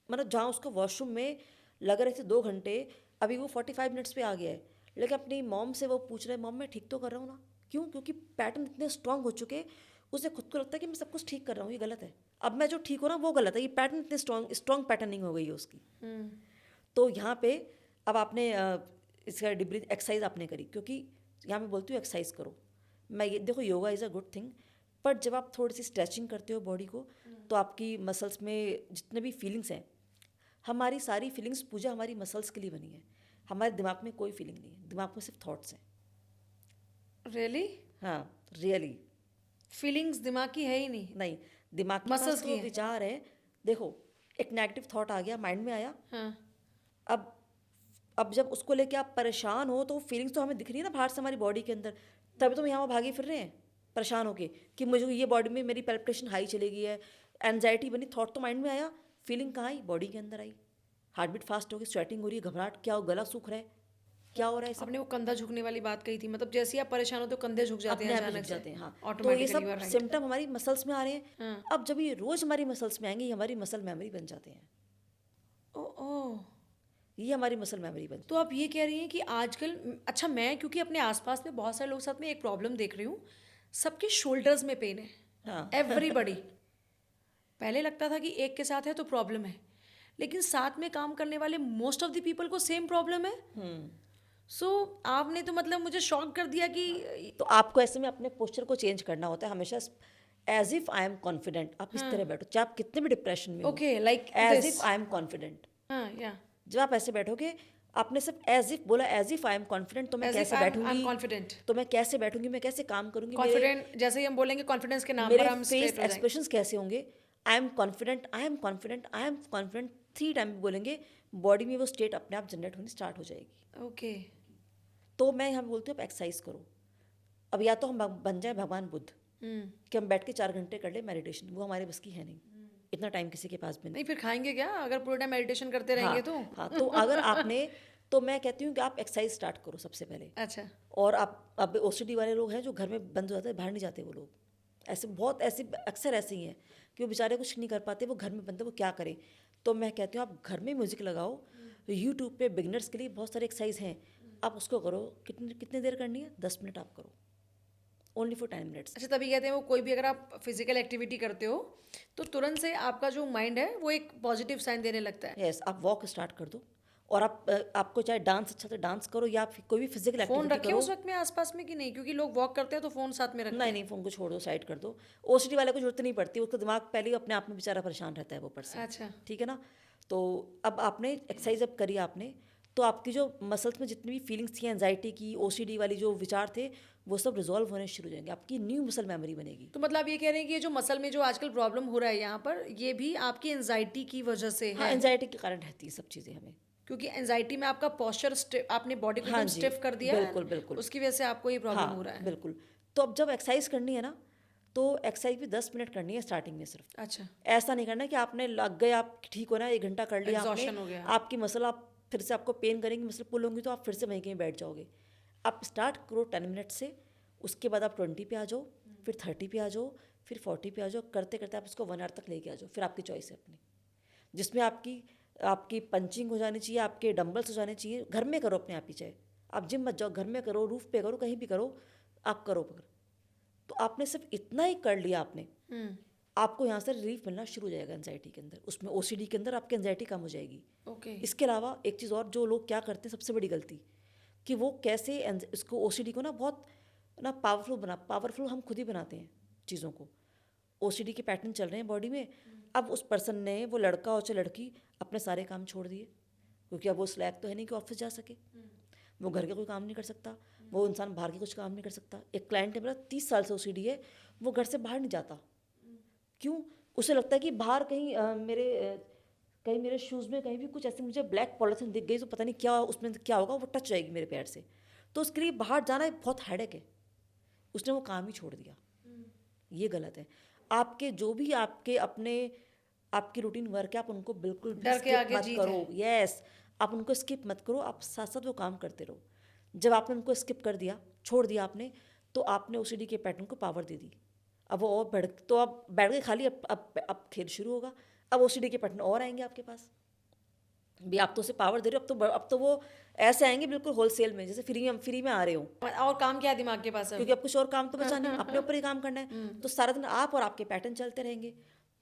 मतलब जहाँ उसको वॉशरूम में लग रहे थे 2 घंटे, अभी वो 45 मिनट्स पे आ गया है, लेकिन अपनी मॉम से वो पूछ रहे हैं, मॉम मैं ठीक तो कर रहा हूँ ना। क्यों? क्योंकि पैटर्न इतने स्ट्रांग हो चुके, उसे खुद को लगता है कि मैं सब कुछ ठीक कर रहा हूँ, ये गलत है, अब मैं जो ठीक हो रहा हूँ वो गलत है, ये पैटर्न इतने स्ट्रांग पैटर्निंग हो गई है उसकी। तो यहाँ पे अब आपने इसका डीप ब्रीथ एक्सरसाइज आपने करी, क्योंकि यहाँ मैं बोलती हूँ एक्सरसाइज करो। मैं ये देखो, yoga is a good thing, but जब आप थोड़ी सी स्ट्रेचिंग करते हो बॉडी को, तो आपकी मसल्स में जितने भी फीलिंग्स हैं, हमारी सारी फीलिंग्स पूजा हमारी मसल्स के लिए बनी है, हमारे दिमाग में कोई फीलिंग नहीं है, दिमाग में सिर्फ थॉट्स हैं। रियली? हाँ, रियली। फीलिंग्स दिमाग की है ही नहीं। नहीं, दिमाग के मसल्स पास की तो है। विचार है। देखो, एक नेगेटिव थॉट आ गया, माइंड में आया, हाँ। अब जब उसको लेके आप परेशान हो, तो वो फीलिंग्स तो हमें दिख रही है ना बाहर से हमारी बॉडी के अंदर, तभी तो हम यहाँ भागे फिर रहे हैं परेशान होके कि मुझे ये बॉडी में मेरी पैल्पिटेशन हाई चलेगी है, एंजाइटी बनी, थॉट तो माइंड में आया, फीलिंग कहाँ आई? बॉडी के अंदर आई, हार्ट बीट फास्ट हो गई, स्वेटिंग हो रही है, घबराहट, क्या हो, गला सूख रहा है, क्या हो रहा है सब? आपने वो कंधा झुकने वाली बात कही थी, मतलब जैसे ही आप परेशान हो तो कंधे झुक जाते अपने हैं आप ही अचानक झुक से, जाते हैं। हाँ, तो ये ऑटोमेटिकली। सब राइट। सिम्टम हमारी मसल्स में आ रहे हैं। हाँ। अब जब ये रोज हमारी मसल्स में आएंगे, ये हमारी मसल मेमोरी बन जाते हैं, ओ। ये हमारी मसल मेमोरी बन। तो आप ये कह रही हैं कि आजकल, अच्छा, मैं क्योंकि अपने आसपास में बहुत सारे लोग साथ में एक प्रॉब्लम देख रही हूँ, सबके शोल्डर्स में पेन है। हाँ। एवरीबडी। पहले लगता था कि एक के साथ है तो प्रॉब्लम है, लेकिन साथ में काम करने वाले मोस्ट ऑफ द पीपल को सेम प्रॉब्लम है। सो आपने तो मतलब मुझे शॉक कर दिया कि तो आपको ऐसे में अपने पोस्चर को चेंज करना होता है हमेशा, as if I am confident. आप इस तरह बैठो, चाहे आप कितने भी डिप्रेशन में हो, okay, like as if I am confident. हाँ, या जब आप ऐसे बैठोगे, आपने सिर्फ एज इफ बोला, as if I am confident, तो मैं कैसे बैठूंगी, कॉन्फिडेंट, तो मैं कैसे बैठूंगी, मैं कैसे काम करूंगी, कॉन्फिडेंट, जैसे ही हम बोलेंगे कॉन्फिडेंस के नाम पर मेरे हम फेस straight हो जाएंगे। एक्सप्रेशंस कैसे होंगे, आई am confident, I am confident, I am confident, 3 time बोलेंगे, बॉडी में वो स्टेट अपने आप जनरेट होनी स्टार्ट हो जाएगी। ओके। तो मैं यहाँ बोलती हूँ आप एक्सरसाइज करो। अब या तो हम बन जाए भगवान बुद्ध कि हम बैठ के 4 घंटे कर ले मेडिटेशन, वो हमारे बस की है नहीं, इतना टाइम किसी के पास भी नहीं। नहीं, फिर खाएंगे क्या अगर पूरे टाइम मेडिटेशन करते रहेंगे तो? हाँ, तो अगर आपने, तो मैं कहती हूँ कि आप एक्सरसाइज स्टार्ट करो सबसे पहले। अच्छा। और आप, अब ओसीडी वाले लोग हैं जो घर में बंद हो जाते हैं, बाहर नहीं जाते वो लोग, ऐसे बहुत ऐसे अक्सर ऐसे ही हैं कि वो बेचारे कुछ नहीं कर पाते, वो घर में बनते, वो क्या करें। तो मैं कहती हूँ आप घर में म्यूज़िक लगाओ। यूट्यूब पे बिगनर्स के लिए बहुत सारे एक्सरसाइज हैं, आप उसको करो। कितनी कितनी देर करनी है? 10 मिनट आप करो, ओनली फॉर 10 मिनट्स। अच्छा, तभी कहते हैं वो कोई भी अगर आप फिजिकल एक्टिविटी करते हो तो तुरंत से आपका जो माइंड है वो एक पॉजिटिव साइन देने लगता है। यस, आप वॉक स्टार्ट कर दो। और आपको चाहे डांस अच्छा से डांस करो या आप कोई भी फिजिकल फोन एक्टिविटी रखे करो। उस वक्त में आसपास में कि नहीं? क्योंकि लोग वॉक करते हैं तो फोन साथ में रखते नहीं हैं। नहीं, फ़ोन को छोड़ दो, साइड कर दो। ओसीडी वाले को जरूरत नहीं पड़ती, उसका दिमाग पहले ही अपने आप में बेचारा परेशान रहता है वो पर्सन। अच्छा। ठीक है ना। तो अब आपने एक्सरसाइज अब करी आपने, तो आपकी जो मसल्स में जितनी भी फीलिंग्स थी एंजाइटी की, ओसीडी वाली जो विचार थे, वो सब रिजॉल्व होने शुरू हो जाएंगे, आपकी न्यू मसल मेमोरी बनेगी। तो मतलब ये कह रहे हैं कि ये जो मसल में जो आजकल प्रॉब्लम हो रहा है यहाँ पर, ये भी आपकी एंजाइटी की वजह से हाँ, है। एंजाइटी के कारण रहती है सब चीज़ें हमें। क्योंकि एंजाइटी में आपका पोस्चर, आपने बॉडी को हाँ एकदम जी, स्टिफ कर दिया है, बिल्कुल बिल्कुल। उसकी वजह से आपको ये प्रॉब्लम हो हाँ रहा है। बिल्कुल। तो अब जब एक्सरसाइज करनी है ना, तो एक्सरसाइज भी 10 मिनट करनी है स्टार्टिंग में सिर्फ। अच्छा। ऐसा नहीं करना कि आपने लग गए, आप ठीक हो ना, 1 घंटा कर लिया आपने, एग्जॉशन हो गया। आपकी मसल, आप फिर से आपको पेन करेंगी, मसल पुल होंगी, तो आप फिर से वहीं कहीं बैठ जाओगे। आप स्टार्ट करो 10 मिनट से, उसके बाद आप 20 पे आ जाओ, फिर 30 पे आ जाओ, फिर 40 पे आ जाओ। करते करते आप इसको 1 आवर तक लेके आ जाओ। फिर आपकी चॉइस है अपनी, जिसमें आपकी आपकी पंचिंग हो जानी चाहिए, आपके डंबल्स हो जाने चाहिए। घर में करो अपने आप ही, चाहे आप जिम मत जाओ, घर में करो, रूफ पे करो, कहीं भी करो, आप करो। तो आपने सिर्फ इतना ही कर लिया आपने, आपको यहाँ से रिलीफ मिलना शुरू हो जाएगा एंजाइटी के अंदर, उसमें ओसीडी के अंदर आपकी एंजाइटी कम हो जाएगी। ओके। इसके अलावा एक चीज़ और, जो लोग क्या करते हैं सबसे बड़ी गलती, कि वो कैसे इसको ओसीडी को ना बहुत ना पावरफुल हम खुद ही बनाते हैं चीज़ों को। ओसीडी के पैटर्न चल रहे हैं बॉडी में, अब उस पर्सन ने, वो लड़का हो चाहे लड़की, अपने सारे काम छोड़ दिए, क्योंकि अब वो स्लैक तो है नहीं कि ऑफिस जा सके, वो घर के कोई काम नहीं कर सकता, वो इंसान बाहर के कुछ काम नहीं कर सकता। एक क्लाइंट है मेरा, 30 साल से ओसीडी है, वो घर से बाहर नहीं जाता। क्यों? उसे लगता है कि बाहर कहीं कहीं मेरे शूज़ में कहीं भी कुछ ऐसे मुझे ब्लैक पॉलिथीन दिख गई तो पता नहीं क्या उसमें क्या होगा, वो टच जाएगी मेरे पैर से, तो उसके लिए बाहर जाना एक बहुत हेडेक है। उसने वो काम ही छोड़ दिया। ये गलत है। आपके जो भी आपके अपने आपकी रूटीन वर्क है, आप उनको बिल्कुल भी डर के स्किप आगे मत जीत करो। है। यस, आप उनको स्किप मत करो, आप साथ साथ वो काम करते रहो। जब आपने उनको स्किप कर दिया, छोड़ दिया आपने, तो आपने ओसीडी के पैटर्न को पावर दे दी। अब वो और बढ़, तो आप बैठ गए खाली, अब खेल शुरू होगा। अब ओसीडी के पैटर्न और आएंगे आपके पास भी। आप तो उसे पावर दे रहे हो, अब तो वो ऐसे आएंगे बिल्कुल होलसेल में, जैसे फ्री में आ रहे हो। और काम क्या है दिमाग के पास अब? क्योंकि अब कुछ और काम तो बचा नहीं, अपने ऊपर ही काम करना है, तो सारा दिन आप और आपके पैटर्न चलते रहेंगे।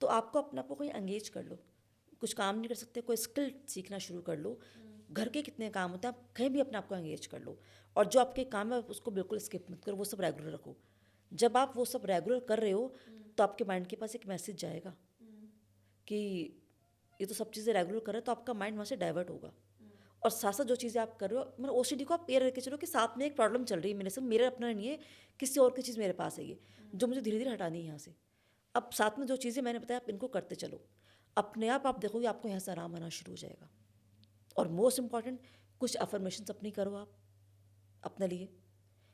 तो आपको अपने आप को कहीं एंगेज कर लो। कुछ काम नहीं कर सकते, कोई स्किल सीखना शुरू कर लो। घर के कितने काम होते हैं, आप कहीं भी अपने आप को एंगेज कर लो। और जो आपके काम है उसको बिल्कुल स्किप मत करो, वो सब रेगुलर रखो। जब आप वो सब रेगुलर कर रहे हो, तो आपके माइंड के पास एक मैसेज जाएगा कि ये तो सब चीज़ें रेगुलर कर रहे हो, तो आपका माइंड वहाँ से डाइवर्ट होगा। और साथ साथ जो चीज़ें आप कर रहे हो, मतलब ओसीडी को आप ये रख के चलो कि साथ में एक प्रॉब्लम चल रही है मेरे से, मेरा अपना नहीं है, किसी और की चीज़ मेरे पास है ये, जो मुझे धीरे धीरे हटानी है यहाँ से। अब साथ में जो चीज़ें मैंने बताया, आप इनको करते चलो, अपने आप देखोगे आपको यहाँ से आराम आना शुरू हो जाएगा। और मोस्ट इम्पॉर्टेंट, कुछ अफर्मेशंस अपनी करो आप अपने लिए।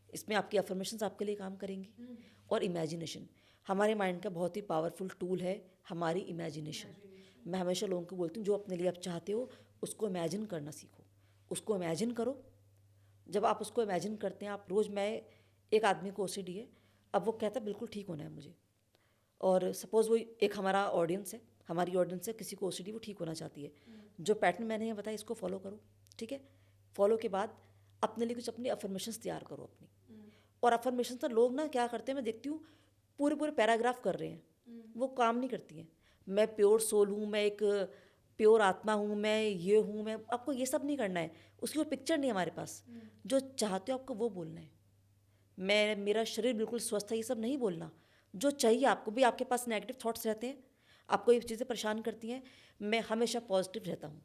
इसमें आपकी अफर्मेशंस आपके लिए काम करेंगी। और इमेजिनेशन, हमारे माइंड का बहुत ही पावरफुल टूल है हमारी इमेजिनेशन। मैं हमेशा लोगों को बोलती हूँ, जो अपने लिए आप चाहते हो उसको इमेजिन करना सीखो, उसको इमेजिन करो। जब आप उसको इमेजिन करते हैं, आप रोज़, मैं एक आदमी को ओसीडी है, अब वो कहता है बिल्कुल ठीक होना है मुझे, और सपोज़ वो एक हमारा ऑडियंस है, हमारी ऑडियंस है, किसी को ओसीडी वो ठीक होना चाहती है, जो पैटर्न मैंने ये बताया इसको फॉलो करो। ठीक है, फॉलो के बाद अपने लिए कुछ अपनी अफर्मेशंस तैयार करो अपनी। और अफर्मेशंस तो लोग ना क्या करते हैं, मैं देखती हूँ पूरे पूरे पैराग्राफ कर रहे हैं, वो काम नहीं करती हैं। मैं प्योर सोल हूँ, मैं एक प्योर आत्मा हूँ, मैं ये हूँ, मैं, आपको ये सब नहीं करना है, उसकी कोई पिक्चर नहीं है हमारे पास। जो चाहते हो आपको वो बोलना है। मेरा शरीर बिल्कुल स्वस्थ है, ये सब नहीं बोलना। जो चाहिए आपको भी, आपके पास नेगेटिव थॉट्स रहते हैं, आपको ये चीज़ें परेशान करती हैं, मैं हमेशा पॉजिटिव रहता हूँ,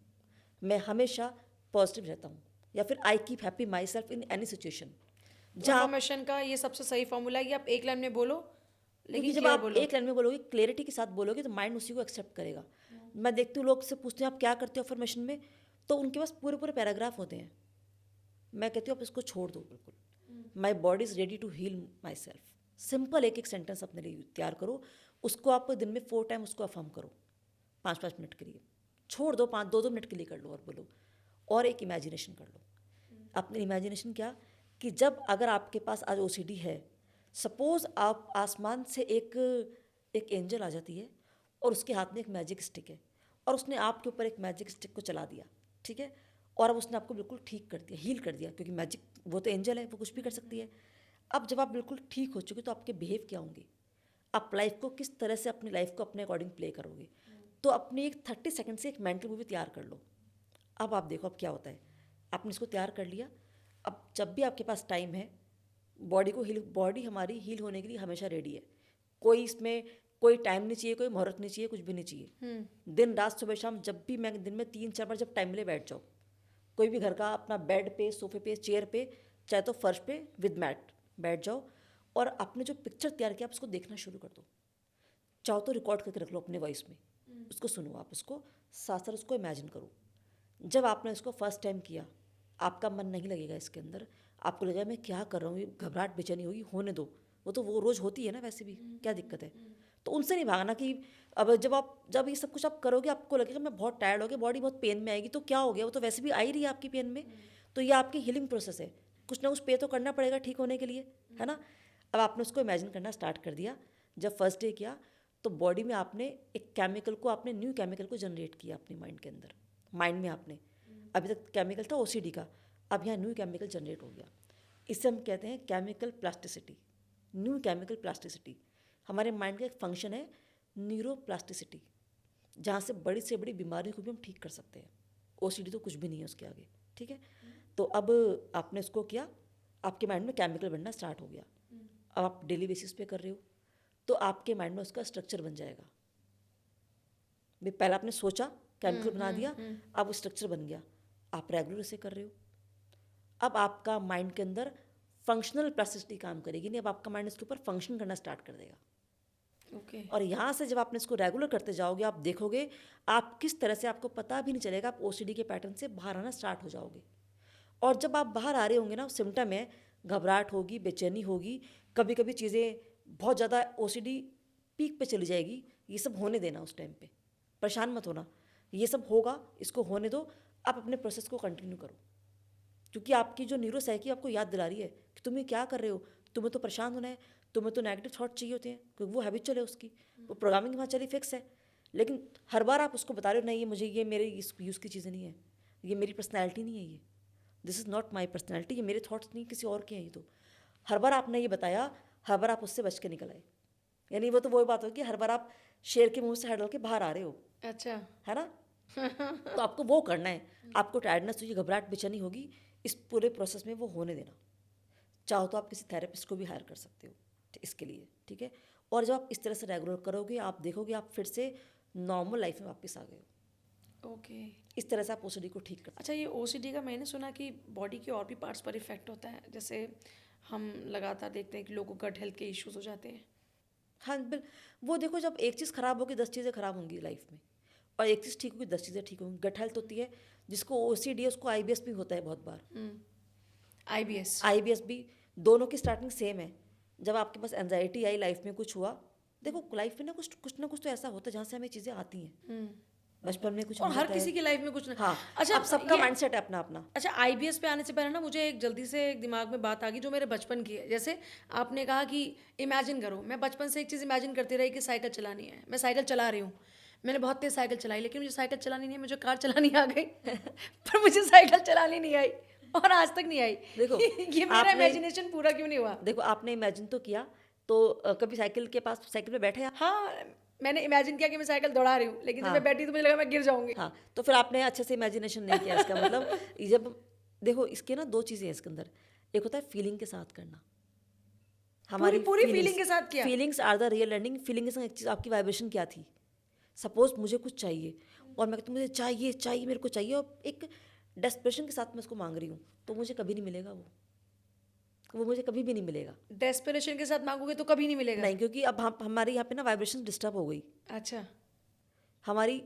मैं हमेशा पॉजिटिव रहता हूँ, या फिर I keep happy my self in any situation. जहाँ अफर्मेशन का ये सबसे सही फॉर्मूला है कि आप एक लाइन में बोलो, क्योंकि लेकिन जब क्लियर आप बोलो। एक लाइन में बोलोगे, क्लैरिटी के साथ बोलोगे, तो माइंड उसी को एक्सेप्ट करेगा। मैं देखती हूँ लोग से पूछते हैं आप क्या करते हो अफर्मेशन में, तो उनके पास पूरे पूरे पैराग्राफ होते हैं। मैं कहती हूँ आप इसको छोड़ दो बिल्कुल। My body is ready to heal my सेल्फ। सिंपल एक एक सेंटेंस अपने लिए तैयार करो, उसको आप दिन में 4 टाइम उसको अफर्म करो, 5-5 मिनट के लिए। छोड़ दो, 2-2 मिनट के लिए कर लो और बोलो। और एक इमेजिनेशन कर लो। अपनी इमेजिनेशन क्या, कि जब अगर आपके पास आज ओसीडी है, सपोज आप आसमान से एक एंजल आ जाती है और उसके हाथ में एक मैजिक स्टिक है और उसने आपके ऊपर एक मैजिक स्टिक को चला दिया, ठीक है, और अब उसने आपको बिल्कुल ठीक कर दिया, हील कर दिया, क्योंकि मैजिक वो तो एंजल है, वो कुछ भी कर सकती है। अब जब आप बिल्कुल ठीक हो चुके तो आपके बिहेव क्या होंगे, आप लाइफ को किस तरह से अपनी लाइफ को अपने अकॉर्डिंग प्ले करोगे। तो अपनी एक 30 सेकंड से एक मेंटल मूवी तैयार कर लो। अब आप देखो अब क्या होता है, आपने इसको तैयार कर लिया। अब जब भी आपके पास टाइम है, बॉडी हमारी हील होने के लिए हमेशा रेडी है। कोई इसमें कोई टाइम नहीं चाहिए, कोई मुहूर्त नहीं चाहिए, कुछ भी नहीं चाहिए। दिन रात सुबह शाम जब भी, मैं दिन में 3-4 बार जब टाइम मिले बैठ जाओ, कोई भी घर का अपना बेड पे, सोफे पे, चेयर पे, चाहे तो फर्श पे विद मैट बैठ जाओ और आपने जो पिक्चर तैयार किया आप उसको देखना शुरू कर दो। चाहो तो रिकॉर्ड करके रख लो अपने वॉइस में, उसको सुनो, आप उसको साथ साथ उसको इमेजिन करो। जब आपने इसको फर्स्ट टाइम किया आपका मन नहीं लगेगा इसके अंदर, आपको लगेगा मैं क्या कर रहा हूँ, ये घबराहट बेचैनी होगी, होने दो, वो रोज़ होती है ना, वैसे भी क्या दिक्कत है। तो उनसे नहीं भागना कि अब जब ये सब कुछ आप करोगे आपको लगेगा मैं बहुत टायर्ड हो गया, बॉडी बहुत पेन में आएगी, तो क्या हो गया, वो तो वैसे भी आ ही रही है आपकी पेन में। तो ये आपकी हीलिंग प्रोसेस है, कुछ ना कुछ पे तो करना पड़ेगा ठीक होने के लिए, है ना। अब आपने उसको इमेजिन करना स्टार्ट कर दिया। जब फर्स्ट डे किया तो बॉडी में आपने एक केमिकल को, आपने न्यू केमिकल को जनरेट किया अपने माइंड के अंदर। माइंड में आपने, अभी तक केमिकल था ओसीडी का, अब यहाँ न्यू केमिकल जनरेट हो गया। इससे हम कहते हैं chemical plasticity, new chemical plasticity. हमारे माइंड का एक फंक्शन है न्यूरोप्लास्टिसिटी, जहाँ से बड़ी बीमारी को भी हम ठीक कर सकते हैं। ओसीडी तो कुछ भी नहीं है उसके आगे, ठीक है। तो अब आपने इसको किया, आपके माइंड में केमिकल बनना स्टार्ट हो गया। अब आप डेली बेसिस पे कर रहे हो तो आपके माइंड में उसका स्ट्रक्चर बन जाएगा। भाई पहले आपने सोचा, केमिकल बना दिया, अब स्ट्रक्चर बन गया, आप रेगुलर से कर रहे हो। अब आपका माइंड के अंदर फंक्शनल प्लास्टिसिटी काम करेगी नहीं, अब आपका माइंड इसके ऊपर फंक्शन करना स्टार्ट कर देगा। और यहाँ से जब आपने इसको रेगुलर करते जाओगे आप देखोगे आप किस तरह से, आपको पता भी नहीं चलेगा, आप ओसीडी के पैटर्न से बाहर आना स्टार्ट हो जाओगे। और जब आप बाहर आ रहे होंगे ना, सिम्टम है घबराहट होगी, बेचैनी होगी, कभी कभी चीज़ें बहुत ज़्यादा ओसीडी पीक पे चली जाएगी। ये सब होने देना, उस टाइम पे परेशान मत होना, ये सब होगा, इसको होने दो, आप अपने प्रोसेस को कंटिन्यू करो। क्योंकि आपकी जो न्यूरोसाइकी आपको याद दिला रही है कि तुम ये क्या कर रहे हो, तुम्हें तो परेशान होना है, तुम्हें तो नेगेटिव थॉट चाहिए होते हैं, क्योंकि वो हैबिचुअल है उसकी, वो प्रोग्रामिंग वहाँ चली फिक्स है। लेकिन हर बार आप उसको बता रहे हो नहीं, ये मेरे यूज़ की चीज़ें नहीं है, ये मेरी पर्सनैलिटी नहीं है, ये this is not my personality, ये मेरे थॉट्स नहीं, किसी और के हैं ये। तो हर बार आपने ये बताया, हर बार आप उससे बच के निकल आए। यानी वो तो वही बात होगी, हर बार आप शेर के मुंह से हड़ के बाहर आ रहे हो, अच्छा है ना। तो आपको वो करना है, आपको टायर्डनेस होगी, घबराहट बेचैनी होगी, इस पूरे प्रोसेस में वो होने देना। चाहो तो आप किसी थेरेपिस्ट को भी हायर कर सकते हो इसके लिए, ठीक है। और जब आप इस तरह से रेगुलर करोगे आप देखोगे आप फिर से नॉर्मल लाइफ में वापस आ गए हो। ओके, इस तरह से आप ओसीडी को ठीक कर सकते अच्छा ये ओसीडी का मैंने सुना कि बॉडी के और भी पार्ट्स पर इफेक्ट होता है, जैसे हम लगातार देखते हैं कि लोगों को गट हेल्थ के इश्यूज हो जाते हैं। हाँ बिल वो देखो, जब एक चीज़ खराब होगी 10 चीज़ें खराब होंगी लाइफ में, और एक चीज़ ठीक होगी 10 चीज़ें ठीक होंगी। गट हेल्थ होती है, जिसको ओसीडी है उसको आईबीएस भी होता है बहुत बार। आईबीएस भी दोनों की स्टार्टिंग सेम है। जब आपके पास एंजाइटी आई, लाइफ में कुछ हुआ, देखो लाइफ में ना कुछ तो ऐसा होता है जहाँ से हमें चीज़ें आती हैं। बचपन में कुछ और हो हर जाता है। किसी की लाइफ में कुछ ना। हाँ, अच्छा अब सबका ये- माइंडसेट है अपना अपना। अच्छा आईबीएस पे आने से पहले ना मुझे एक जल्दी से एक दिमाग में बात आ गई जो मेरे बचपन की है। जैसे आपने कहा कि इमेजिन करो, मैं बचपन से एक चीज़ इमेजिन करती रही कि साइकिल चलानी है, मैं साइकिल चला रही हूँ, मैंने बहुत तेज साइकिल चलाई, लेकिन मुझे साइकिल चलानी नहीं है, मुझे कार चलानी आ गई पर मुझे साइकिल चलानी नहीं आई और आज तक नहीं आई। देखो ये मेरा इमेजिनेशन पूरा क्यों नहीं हुआ? देखो आपने इमेजिन तो किया, तो कभी साइकिल के पास साइकिल पे बैठे आप? हाँ, मैंने इमेजिन किया कि मैं साइकिल दौड़ा रही हूँ, लेकिन जब मैं बैठी तो मुझे लगा मैं गिर जाऊंगी। हाँ, तो फिर आपने अच्छे से इमेजिनेशन नहीं किया इसका मतलब। जब देखो इसके ना दो चीज़ें हैं इसके अंदर, एक होता है फीलिंग के साथ करना, हमारी पूरी फीलिंग के साथ किया। Feelings are the real learning. Feeling के संग एक चीज़, आपकी वाइब्रेशन क्या थी। सपोज मुझे कुछ चाहिए और मैं कहती हूँ मुझे चाहिए मेरे को चाहिए, और एक डेस्परेशन के साथ मैं उसको मांग रही हूँ, तो मुझे कभी नहीं मिलेगा वो मुझे कभी भी नहीं मिलेगा। डेस्परेशन के साथ मांगोगे तो कभी नहीं मिलेगा। नहीं, क्योंकि अब हमारे यहाँ पे ना वाइब्रेशन डिस्टर्ब हो गई। अच्छा, हमारी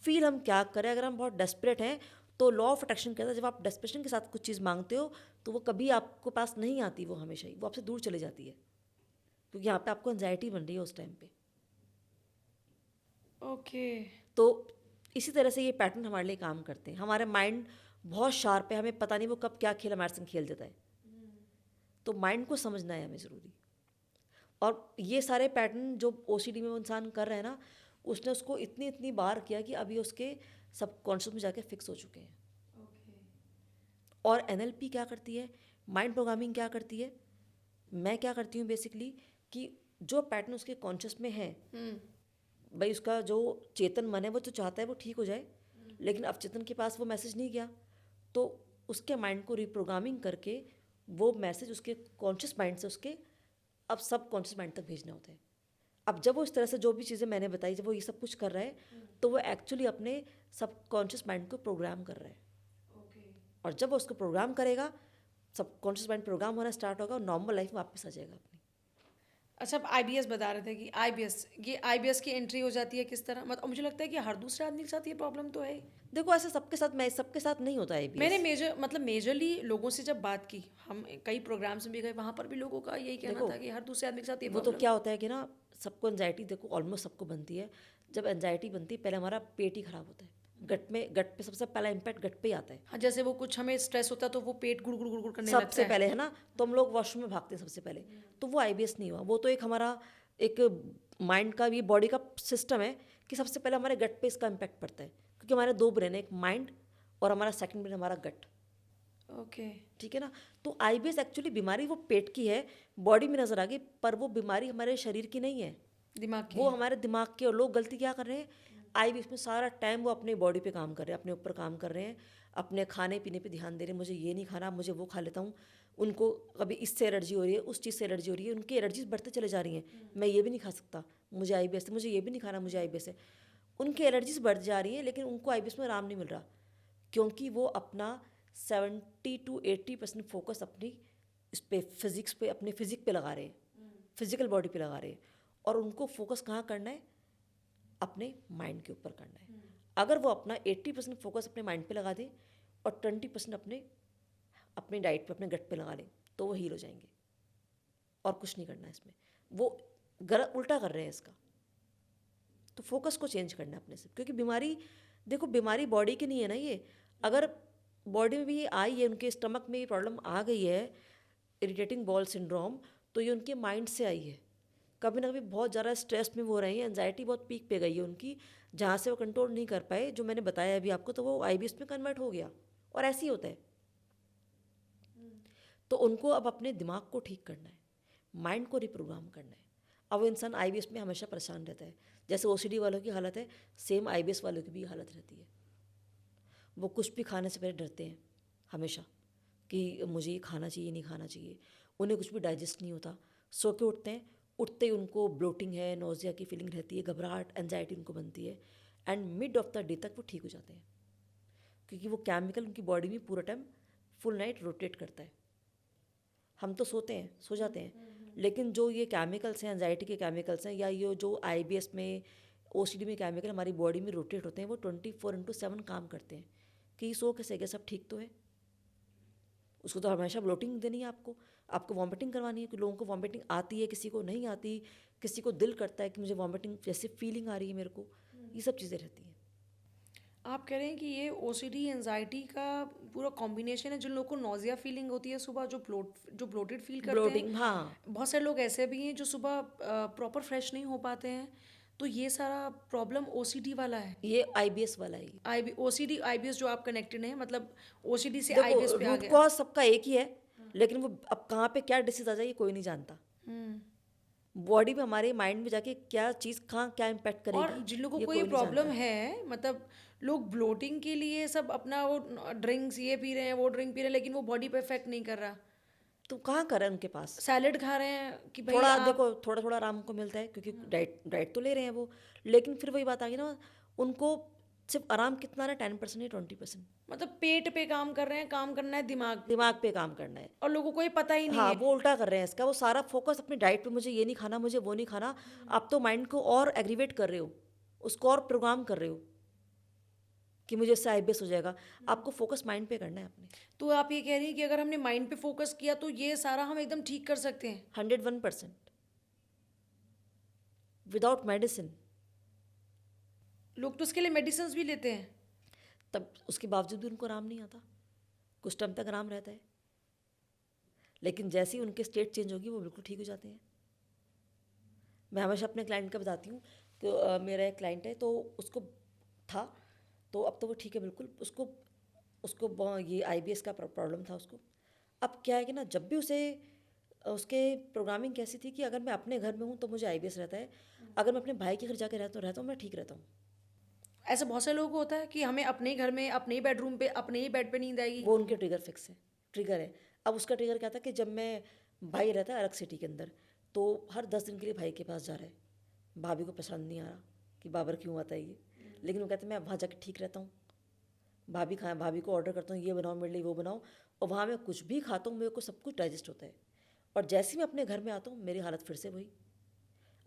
फील हम क्या करें, अगर हम बहुत डेस्परेट हैं तो लॉ ऑफ अट्रैक्शन कहता है जब आप डेस्परेशन के साथ कुछ चीज़ मांगते हो तो वो कभी आपको पास नहीं आती, वो हमेशा ही वो आपसे दूर चली जाती है, क्योंकि यहाँ पे आपको एंजाइटी बन रही है उस टाइम पे। ओके। तो इसी तरह से ये पैटर्न हमारे लिए काम करते हैं। हमारा माइंड बहुत शार्प है, हमें पता नहीं वो कब क्या खेल हमारे संग खेल देता है। तो माइंड को समझना है हमें ज़रूरी। और ये सारे पैटर्न जो ओसीडी में वो इंसान कर रहे हैं ना, उसने उसको इतनी इतनी बार किया कि अभी उसके सबकॉन्शियस में जाके फिक्स हो चुके हैं। और एनएलपी क्या करती है, माइंड प्रोग्रामिंग क्या करती है, मैं क्या करती हूँ बेसिकली कि जो पैटर्न उसके कॉन्शियस में है, भाई उसका जो चेतन मन है वो तो चाहता है वो ठीक हो जाए, लेकिन अवचेतन के पास वो मैसेज नहीं गया, तो उसके माइंड को रिप्रोग्रामिंग करके वो मैसेज उसके कॉन्शियस माइंड से उसके अब सब कॉन्शियस माइंड तक भेजना होता है। अब जब वो इस तरह से जो भी चीज़ें मैंने बताई, जब वो ये सब कुछ कर रहा है, तो वो एक्चुअली अपने सब कॉन्शियस माइंड को प्रोग्राम कर रहा है। और जब वो उसको प्रोग्राम करेगा, सब कॉन्शियस माइंड प्रोग्राम होना स्टार्ट होगा और नॉर्मल लाइफ में वापस आ जाएगा अपनी। अच्छा, आप आईबीएस बता रहे थे कि आईबीएस की एंट्री हो जाती है किस तरह, मतलब मुझे लगता है कि हर दूसरे आदमी के साथ ये प्रॉब्लम तो है ही। देखो ऐसे सबके साथ, मैं सबके साथ नहीं होता है मैंने ABS। मेजरली लोगों से जब बात की, हम कई प्रोग्राम्स में भी गए, वहाँ पर भी लोगों का यही कहना देखो था कि हर दूसरे आदमी के साथ ये वो तो प्रॉब्लम क्या होता है कि ना, सबको एंजाइटी, देखो ऑलमोस्ट सबको बनती है। जब एंजाइटी बनती है, पहले हमारा पेट ही खराब होता है, गट पे सबसे पहला इम्पैक्ट गट पे ही आता है। हाँ, जैसे वो कुछ हमें स्ट्रेस होता है तो वो पेट गुड़ गुड़ गुड़ गुड़ करने लगता सबसे है। पहले है ना, तो हम लोग वॉशरूम में भागते हैं सबसे पहले। तो वो आईबीएस नहीं हुआ, वो तो एक हमारा एक माइंड का भी, बॉडी का सिस्टम है कि सबसे पहले हमारे गट पे इसका इम्पैक्ट पड़ता है, क्योंकि हमारे दो ब्रेन है, एक माइंड और हमारा सेकंड ब्रेन हमारा गट। ओके। ठीक है ना। तो आईबीएस एक्चुअली बीमारी वो पेट की है, बॉडी में नजर आ गई, पर वो बीमारी हमारे शरीर की नहीं है, दिमाग की वो हमारे दिमाग की। और लोग गलती क्या कर रहे हैं, आईबीएस में सारा टाइम वो अपने बॉडी पे काम कर रहे हैं, अपने ऊपर काम कर रहे हैं, अपने खाने पीने पे ध्यान दे रहे हैं, मुझे ये नहीं खाना, मुझे वो खा लेता हूँ। उनको कभी इससे एलर्जी हो रही है, उस चीज़ से एलर्जी हो रही है, उनकी एलर्जीज बढ़ते चले जा रही हैं। मैं ये भी नहीं खा सकता, मुझे आईबीएस है, मुझे ये भी नहीं खाना, मुझे आईबीएस है। उनकी एलर्जीज बढ़ जा रही हैं, लेकिन उनको आईबीएस में आराम नहीं मिल रहा, क्योंकि वो अपना 70 to 80% फोकस अपनी इस पे फिजिक्स पे, अपने फिजिक पे लगा रहे हैं, फिजिकल बॉडी पे लगा रहे हैं। और उनको फोकस कहाँ करना है, अपने माइंड के ऊपर करना है। अगर वो अपना 80% फोकस अपने माइंड पे लगा दें और 20% अपनी डाइट पे, अपने गट पे लगा लें, तो वो हील हो जाएंगे। और कुछ नहीं करना है इसमें, वो उल्टा कर रहे हैं इसका। तो फोकस को चेंज करना है अपने से, क्योंकि बीमारी, देखो बीमारी बॉडी की नहीं है ना ये। अगर बॉडी में भी ये आई है, उनके स्टमक में ये प्रॉब्लम आ गई है, इरिटेटिंग बॉल सिंड्रोम, तो ये उनके माइंड से आई है। कभी ना कभी बहुत ज़्यादा स्ट्रेस में वो रही है, एंजाइटी बहुत पीक पे गई है उनकी, जहाँ से वो कंट्रोल नहीं कर पाए, जो मैंने बताया अभी आपको, तो वो आईबीएस में कन्वर्ट हो गया। और ऐसे ही होता है। तो उनको अब अपने दिमाग को ठीक करना है, माइंड को रिप्रोग्राम करना है। अब वो इंसान आईबीएस में हमेशा परेशान रहता है, जैसे ओसीडी वालों की हालत है, सेम आईबीएस वालों की भी हालत रहती है। वो कुछ भी खाने से पहले डरते हैं हमेशा कि मुझे ये खाना चाहिए, नहीं खाना चाहिए। उन्हें कुछ भी डाइजेस्ट नहीं होता, सो के उठते हैं, उठते ही उनको ब्लोटिंग है, नोजिया की फीलिंग रहती है, घबराहट, एंजाइटी उनको बनती है, and mid of the day तक वो ठीक हो जाते हैं, क्योंकि वो केमिकल उनकी बॉडी में पूरा टाइम फुल नाइट रोटेट करता है। हम तो सोते हैं, सो जाते हैं, लेकिन जो ये केमिकल्स हैं, एंजाइटी के केमिकल्स हैं, या ये जो आईबीएस में, ओसीडी में केमिकल हमारी बॉडी में रोटेट होते हैं, वो 24/7 काम करते हैं कि सो कैसे गए, सब ठीक तो है। उसको तो हमेशा ब्लोटिंग देनी है आपको वॉमिटिंग करवानी है, कि लोगों को वॉमिटिंग आती है, किसी को नहीं आती, किसी को दिल करता है कि मुझे वॉमिटिंग जैसे फीलिंग आ रही है मेरे को, ये सब चीज़ें रहती हैं। आप कह रहे हैं कि ये ओसीडी एंजाइटी का पूरा कॉम्बिनेशन है। जिन लोगों को नोजिया फीलिंग होती है सुबह, जो ब्लोटेड फील करते हैं, ब्लोटिंग, हाँ, बहुत सारे लोग ऐसे भी हैं जो सुबह प्रॉपर फ्रेश नहीं हो पाते हैं, तो ये सारा प्रॉब्लम ओसीडी वाला है। ये आईबीएस वाला ही। ओसीडी आईबीएस जो आप कनेक्टेड हैं, मतलब ओसीडी से देखो आईबीएस पे आ रूट गया। कॉज सबका एक ही है, लेकिन वो अब कहाँ पे क्या डिसीज आ जाए ये कोई नहीं जानता। बॉडी में, हमारे माइंड में जाके क्या चीज़ कहाँ क्या इम्पैक्ट और करेगी, जिन लोगों ये को कोई ये नहीं प्रॉब्लम जानता। है, मतलब लोग ब्लोटिंग के लिए सब अपना वो ड्रिंक्स ये पी रहे हैं, वो ड्रिंक पी रहे हैं, लेकिन वो बॉडी पे इफेक्ट नहीं कर रहा। तो कहाँ करें उनके पास। सैलेड खा रहे हैं कि भाई थोड़ा आप, देखो, थोड़ा थोड़ा आराम को मिलता है, क्योंकि डाइट तो ले रहे हैं वो, लेकिन फिर वही बात आ गई ना, उनको सिर्फ आराम कितना ना, 10% या 20%। मतलब पेट पे काम कर रहे हैं, काम करना है दिमाग पे, दिमाग पे काम करना है। और लोगों को ये पता ही नहीं हाँ, है। वो उल्टा कर रहे हैं इसका, वो सारा फोकस अपनी डाइट पे, मुझे ये नहीं खाना, मुझे वो नहीं खाना। आप तो माइंड को और एग्रीवेट कर रहे हो, उसको और प्रोग्राम कर रहे हो कि मुझे इससे आईबीएस हो जाएगा। आपको फोकस माइंड पे करना है अपने। तो आप ये कह रही हैं कि अगर हमने माइंड पे फोकस किया तो ये सारा हम एकदम ठीक कर सकते हैं? 101% विदाउट मेडिसिन। लोग तो उसके लिए मेडिसिन भी लेते हैं। तब उसके बावजूद भी उनको आराम नहीं आता, कुछ टाइम तक आराम रहता है, लेकिन जैसे ही उनके स्टेट चेंज होगी वो बिल्कुल ठीक हो जाते हैं। मैं हमेशा अपने क्लाइंट का बताती हूँ कि मेरा एक क्लाइंट है तो उसको था, तो अब तो वो ठीक है बिल्कुल। उसको उसको ये आईबीएस का प्रॉब्लम था उसको। अब क्या है कि ना, जब भी उसे उसके प्रोग्रामिंग कैसी थी कि अगर मैं अपने घर में हूँ तो मुझे आईबीएस रहता है, अगर मैं अपने भाई के घर जाके रहता हूँ मैं ठीक रहता हूँ। ऐसे बहुत से लोगों को होता है कि हमें अपने ही घर में, अपने ही बेडरूम पे, अपने ही बेड पे नींद आएगी। वो उनके ट्रिगर फिक्स है, ट्रिगर है। अब उसका ट्रिगर क्या था कि जब मैं, भाई रहता है अलग सिटी के अंदर, तो हर 10 दिन के लिए भाई के पास जा रहा है। भाभी को पसंद नहीं आ रहा कि बाबर क्यों आता है ये, लेकिन वो कहते हैं मैं वहाँ जाके ठीक रहता हूँ। भाभी को ऑर्डर करता हूँ ये बनाओ मेरे लिए, वो बनाओ, और वहाँ मैं कुछ भी खाता हूँ मेरे को सब कुछ डाइजेस्ट होता है। और जैसे ही मैं अपने घर में आता हूँ मेरी हालत फिर से वही।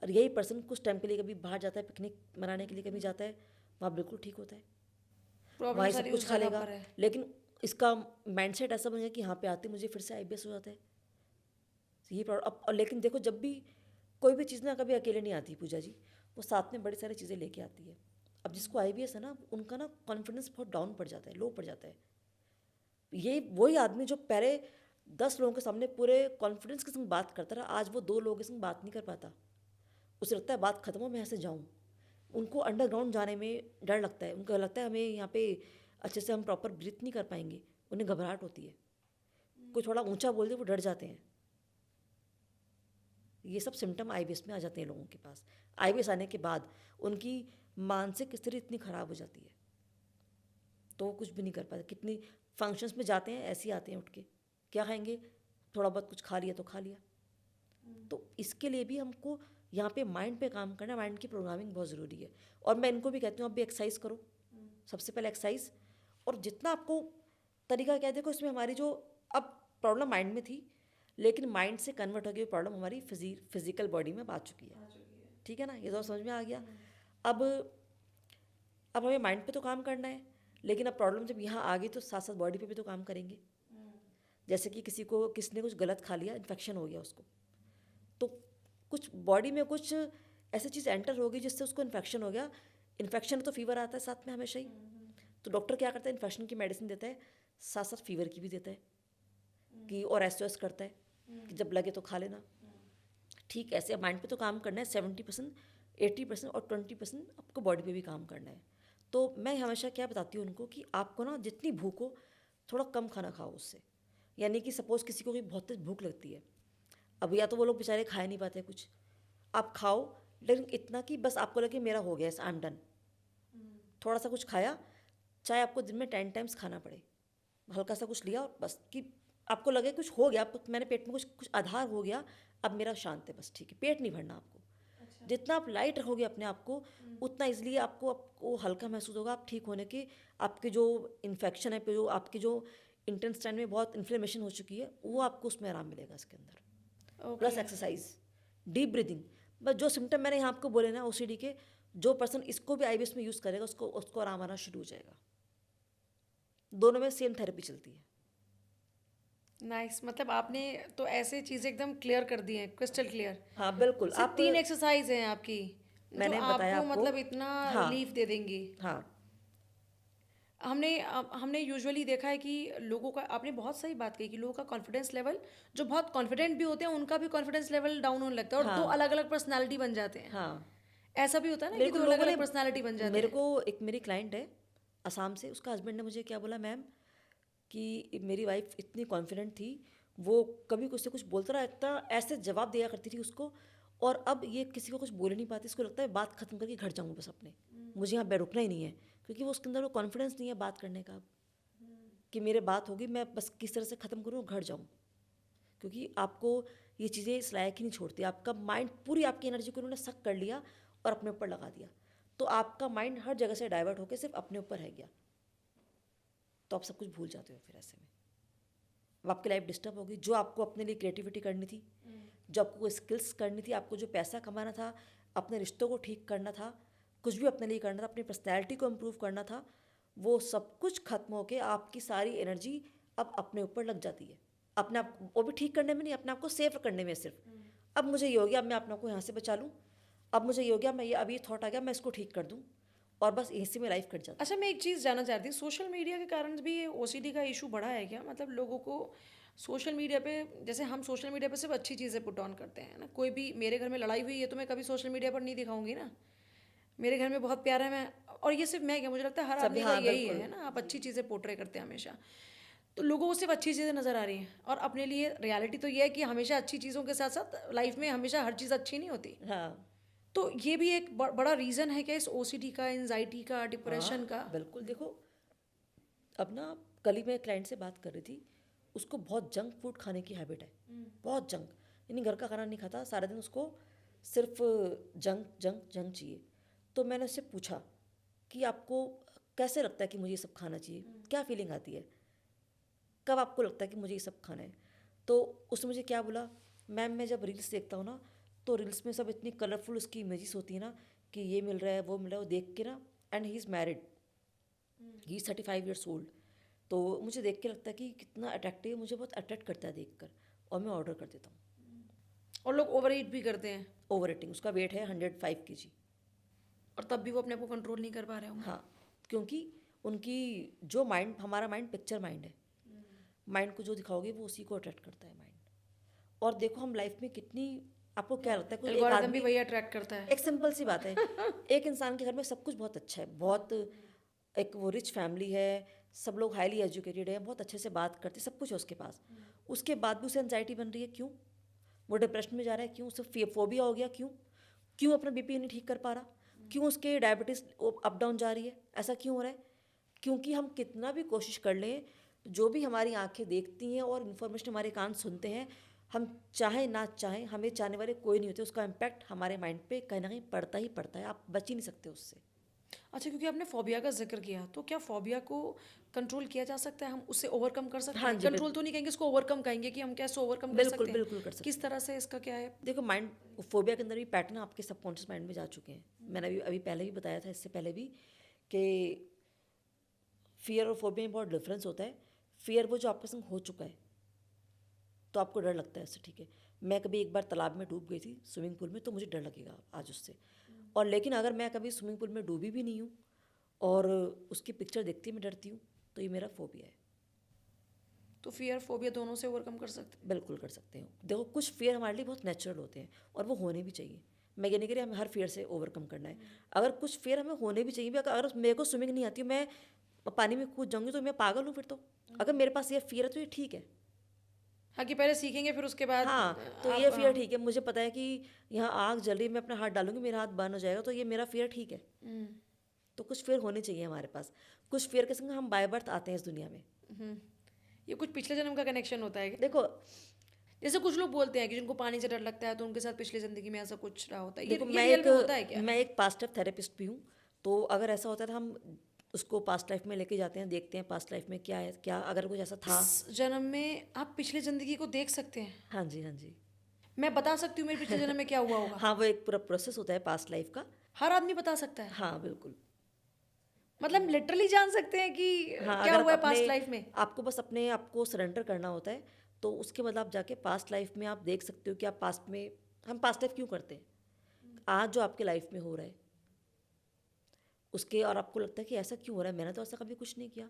और यही पर्सन कुछ टाइम के लिए कभी बाहर जाता है, पिकनिक मनाने के लिए कभी जाता है, वहाँ बिल्कुल ठीक होता है, प्रॉब्लम वहीं सब सारी कुछ उस खा जगह लेगा। पर है। लेकिन इसका माइंडसेट ऐसा बन गया कि यहाँ पे आते मुझे फिर से आईबीएस हो जाता है। यही प्रॉब्लम अब। और लेकिन देखो, जब भी कोई भी चीज़ ना कभी अकेले नहीं आती पूजा जी, वो साथ में बड़ी सारी चीज़ें लेके आती है। अब जिसको आईबीएस है ना, उनका ना कॉन्फिडेंस बहुत डाउन पड़ जाता है, लो पड़ जाता है। ये वही आदमी जो पहले 10 लोगों के सामने पूरे कॉन्फिडेंस के संग बात करता रहा, आज वो 2 लोगों के संग बात नहीं कर पाता। उसे लगता है बात खत्म हो, मैं यहाँ से जाऊँ। उनको अंडरग्राउंड जाने में डर लगता है, उनको लगता है हमें यहाँ पे अच्छे से हम प्रॉपर ब्रीथ नहीं कर पाएंगे, उन्हें घबराहट होती है। कोई थोड़ा ऊंचा बोल दे वो डर जाते हैं। ये सब सिम्टम आईबीएस में आ जाते हैं लोगों के पास। आईबीएस आने के बाद उनकी मानसिक स्थिति इतनी ख़राब हो जाती है तो वो कुछ भी नहीं कर पाते। कितनी फंक्शंस में जाते हैं ऐसे ही आते हैं उठ के, क्या खाएंगे, थोड़ा बहुत कुछ खा लिया तो खा लिया। तो इसके लिए भी हमको यहाँ पे माइंड पे काम करना, माइंड की प्रोग्रामिंग बहुत ज़रूरी है। और मैं इनको भी कहती हूँ आप भी एक्सरसाइज करो, सबसे पहले एक्सरसाइज। और जितना आपको तरीका क्या है, देखो इसमें हमारी जो अब प्रॉब्लम माइंड में थी, लेकिन माइंड से कन्वर्ट हो गई प्रॉब्लम हमारी फिजिकल बॉडी में आ चुकी है। ठीक है ना, ये तो समझ में आ गया। अब अब हमें माइंड पे तो काम करना है, लेकिन अब प्रॉब्लम जब यहाँ आ गई तो साथ साथ बॉडी पे भी तो काम करेंगे। जैसे कि किसी ने कुछ गलत खा लिया, इन्फेक्शन हो गया उसको, तो कुछ बॉडी में कुछ ऐसी चीज़ एंटर होगी जिससे उसको इन्फेक्शन हो गया। इन्फेक्शन तो फीवर आता है साथ में हमेशा ही, तो डॉक्टर क्या करता है, इन्फेक्शन की मेडिसिन देता है, साथ साथ फीवर की भी देता है कि, और एसओएस करता है कि जब लगे तो खा लेना। ठीक ऐसे माइंड पे तो काम करना है 70%, 80% और 20% आपको बॉडी पे भी काम करना है। तो मैं हमेशा क्या बताती हूँ उनको कि आपको ना जितनी भूख हो थोड़ा कम खाना खाओ उससे। यानी कि सपोज़ किसी को कोई बहुत तेज भूख लगती है, अब या तो वो लोग बेचारे खा नहीं पाते कुछ, आप खाओ, लेकिन इतना कि बस आपको लगे मेरा हो गया, आई एम डन। थोड़ा सा कुछ खाया, चाहे आपको दिन में 10 टाइम्स खाना पड़े, हल्का सा कुछ लिया और बस, कि आपको लगे कुछ हो गया, आपको मैंने पेट में कुछ कुछ आधार हो गया, अब मेरा शांत है, बस ठीक है। पेट नहीं भरना आपको। जितना आप लाइट रखोगे अपने आप को, उतना इसलिए आपको हल्का महसूस होगा। आप ठीक होने के, आपके जो इन्फेक्शन है, जो आपकी जो इंटेस्टाइन में बहुत इन्फ्लेमेशन हो चुकी है, वो आपको उसमें आराम मिलेगा इसके अंदर। Plus exercise, deep breathing. बस जो सिम्टम मैंने यहाँ आपको बोले ना ओसीडी के, जो पर्सन इसको भी आईबीएस में यूज़ करेगा उसको उसको आराम आना शुरू हो जाएगा। दोनों में सेम थेरेपी चलती है। नाइस, मतलब आपने तो ऐसे चीज़ें एकदम क्लियर कर दी हैं, क्रिस्टल क्लियर। हाँ बिल्कुल। सिर्फ आप 3 एक्सरसाइज हैं आपकी जो मैंने बताया आपको आपको। मतलब इतना हाँ रिलीफ दे देंगी। हाँ हमने यूजुअली देखा है कि लोगों का, आपने बहुत सही बात कही कि लोगों का कॉन्फिडेंस लेवल, जो बहुत कॉन्फिडेंट भी होते हैं उनका भी कॉन्फिडेंस लेवल डाउन होने लगता है और दो हाँ अलग अलग पर्सनालिटी बन जाते हैं। हाँ। ऐसा भी होता है ना मेरे कि को दो अलग लोगों ने, अलग पर्सनालिटी बन जाते मेरे हैं। को एक मेरी क्लाइंट है असम से, उसका हस्बैंड ने मुझे क्या बोला, मैम कि मेरी वाइफ इतनी कॉन्फिडेंट थी, वो कभी कुछ से कुछ बोलता रहा, इतना ऐसे जवाब दिया करती थी उसको, और अब ये किसी को कुछ बोल ही नहीं पाती, इसको लगता है बात खत्म करके घर जाऊँ बस अपने, मुझे यहाँ रुकना ही नहीं है, क्योंकि वो उसके अंदर वो कॉन्फिडेंस नहीं है बात करने का कि मेरे बात होगी, मैं बस किस तरह से ख़त्म करूँ घर जाऊँ। क्योंकि आपको ये चीज़ें इस लायक ही नहीं छोड़ती, आपका माइंड पूरी आपकी एनर्जी को उन्होंने सक कर लिया और अपने ऊपर लगा दिया, तो आपका माइंड हर जगह से डाइवर्ट होकर सिर्फ अपने ऊपर रह गया, तो आप सब कुछ भूल जाते हो। फिर ऐसे में अब आपकी लाइफ डिस्टर्ब होगी। जो आपको अपने लिए क्रिएटिविटी करनी थी, जो आपको स्किल्स करनी थी, आपको जो पैसा कमाना था, अपने रिश्तों को ठीक करना था, कुछ भी अपने लिए करना था, अपनी पर्सनैलिटी को इम्प्रूव करना था, वो सब कुछ खत्म होकर आपकी सारी एनर्जी अब अपने ऊपर लग जाती है। अपने आप, वो भी ठीक करने में नहीं, अपने आप को सेफ करने में सिर्फ। अब मुझे ये हो गया, अब मैं अपने आप को यहाँ से बचा लूँ, अब मुझे ये हो गया, मैं ये अभी थॉट आ गया, मैं इसको ठीक कर दूँ, और बस इसी में लाइफ कट जाती है। अच्छा, मैं एक चीज़ जानना चाहती हूँ, सोशल मीडिया के कारण भी ये ओसीडी का इशू बढ़ा है क्या? मतलब लोगों को सोशल मीडिया पे, जैसे हम सोशल मीडिया पे सिर्फ अच्छी चीज़ें पुट ऑन करते हैं ना, कोई भी मेरे घर में लड़ाई हुई है तो मैं कभी सोशल मीडिया पर नहीं दिखाऊंगी ना। मेरे घर में बहुत प्यारा है, मैं, और ये सिर्फ मैं क्या, मुझे लगता है हर सभी, आदमी का हाँ यही बिल्कुल। है ना, आप अच्छी चीज़ें पोर्ट्रे करते हैं हमेशा, तो लोगों को सिर्फ अच्छी चीज़ें नज़र आ रही हैं, और अपने लिए रियलिटी तो ये है कि हमेशा अच्छी चीज़ों के साथ साथ लाइफ में हमेशा हर चीज़ अच्छी नहीं होती। हाँ तो ये भी एक बड़ा रीज़न है क्या इस ओसीडी का, एंजाइटी का, डिप्रेशन हाँ का? बिल्कुल। देखो, अब ना कल ही मैं क्लाइंट से बात कर रही थी, उसको बहुत जंक फूड खाने की हैबिट है, बहुत जंक, यानी घर का खाना नहीं खाता, सारा दिन उसको सिर्फ जंक जंक जंक चाहिए। तो मैंने उससे पूछा कि आपको कैसे लगता है कि मुझे ये सब खाना चाहिए, क्या फीलिंग आती है, कब आपको लगता है कि मुझे ये सब खाना है? तो उसने मुझे क्या बोला, मैम मैं जब रील्स देखता हूँ ना, तो रील्स में सब इतनी कलरफुल उसकी इमेजेस होती है ना, कि ये मिल रहा है वो मिल रहा है, वो देख के ना, and he is married, he is 35 years old, तो मुझे देख के लगता है कि कितना अट्रैक्टिव, मुझे बहुत अट्रैक्ट करता है देखकर, और मैं ऑर्डर कर देता हूँ। और लोग ओवर ईट भी करते हैं, ओवर ईटिंग, उसका वेट है 105 kg। और तब भी वो अपने आप को कंट्रोल नहीं कर पा रहे होंगे। हाँ, क्योंकि उनकी जो माइंड, हमारा माइंड पिक्चर माइंड है, माइंड को जो दिखाओगे वो उसी को अट्रैक्ट करता है माइंड। और देखो हम लाइफ में कितनी, आपको क्या लगता है, कोई एक एल्गोरिदम भी आदमी, वही अट्रैक्ट करता है। एक सिंपल सी बात है, एक इंसान के घर में सब कुछ बहुत अच्छा है, बहुत, एक वो रिच फैमिली है, सब लोग हाईली एजुकेटेड है, बहुत अच्छे से बात करते, सब कुछ है उसके पास, उसके बाद भी उसे एंजाइटी बन रही है, क्यों? वो डिप्रेशन में जा रहा है, क्यों? उसे फोबिया हो गया, क्यों? क्यों अपना बीपी नहीं ठीक कर पा रहा? क्यों उसके डायबिटीज़ अप डाउन जा रही है? ऐसा क्यों हो रहा है? क्योंकि हम कितना भी कोशिश कर लें, जो भी हमारी आंखें देखती हैं और इन्फॉर्मेशन हमारे कान सुनते हैं, हम चाहे ना चाहें, हमें चाहने वाले कोई नहीं होते, उसका इम्पैक्ट हमारे माइंड पे कहीं ना कहीं पड़ता ही पड़ता है, आप बच ही नहीं सकते उससे। अच्छा, क्योंकि आपने फोबिया का जिक्र किया, तो क्या फोबिया को कंट्रोल किया जा सकता है? हम उससे ओवरकम कर सकते हाँ हैं? जी कंट्रोल तो बिल्कुल, नहीं कहेंगे, इसको ओवरकम कहेंगे कि हम कैसे ओवरकम कर बिल्कुल सकते हैं? बिल्कुल कर सकते किस हैं। तरह से, इसका क्या है? देखो, माइंड, फोबिया के अंदर भी पैटर्न आपके सबकॉन्शियस माइंड में जा चुके हैं, मैंने अभी अभी पहले भी बताया था, इससे पहले भी, कि फियर और फोबिया में बहुत डिफरेंस होता है। फियर वो जो आपके संग हो चुका है, तो आपको डर लगता है इससे, ठीक है। मैं कभी एक बार तालाब में डूब गई थी, स्विमिंग पूल में, तो मुझे डर लगेगा आज उससे। और लेकिन अगर मैं कभी स्विमिंग पूल में डूबी भी नहीं हूँ और उसकी पिक्चर देखती मैं डरती हूँ, तो ये मेरा फोबिया है। तो फियर फोबिया दोनों से ओवरकम कर सकते बिल्कुल कर सकते हो। देखो, कुछ फियर हमारे लिए बहुत नेचुरल होते हैं और वो होने भी चाहिए, मैं ये नहीं कह रही हमें हर फियर से ओवरकम करना है। अगर कुछ फियर हमें होने भी चाहिए भी, अगर मेरे को स्विमिंग नहीं आती, मैं पानी में कूद जाऊंगी तो मैं पागल हूँ फिर तो। अगर मेरे पास ये फियर है तो ये ठीक है। हैं? हाँ, कि पहले सीखेंगे फिर उसके बाद हाँ, तो आप, ये फियर हाँ। ठीक है, मुझे पता है कि यहाँ आग जल रही है, मैं अपना हाथ डालूंगी मेरा हाथ बर्न हो जाएगा, तो ये मेरा फियर ठीक है। तो कुछ फियर होने चाहिए हमारे पास, कुछ फियर के संग हम बाय बर्थ आते हैं इस दुनिया में। हम्म। ये कुछ पिछले जन्म का कनेक्शन होता है क्या? देखो, जैसे कुछ लोग बोलते हैं कि जिनको पानी से डर लगता है तो उनके साथ पिछली जिंदगी में ऐसा कुछ रहा होता है, देखो ये रियल में होता है क्या? मैं एक पास्ट लाइफ थेरेपिस्ट भी हूँ, तो अगर ऐसा होता है तो हम उसको पास्ट लाइफ में लेके जाते हैं, देखते हैं पास्ट लाइफ में क्या है, क्या अगर कुछ ऐसा था। इस जन्म में आप पिछली जिंदगी को देख सकते हैं? हाँ जी, हाँ जी। मैं बता सकती हूँ मेरे पिछले जन्म में क्या हुआ होगा? हाँ, वो एक पूरा प्रोसेस होता है पास्ट लाइफ का। हर आदमी बता सकता है? हाँ बिल्कुल। मतलब लिटरली जान सकते हैं कि हाँ, क्या अगर हुआ है अपने पास्ट लाइफ में? आपको बस अपने आप को सरेंडर करना होता है, तो उसके बाद आप जाके पास्ट लाइफ में आप देख सकते हो कि आप पास्ट में, हम पास्ट लाइफ क्यों करते हैं, आज जो आपके लाइफ में हो रहा है उसके, और आपको लगता है कि ऐसा क्यों हो रहा है, मैंने तो ऐसा कभी कुछ नहीं किया,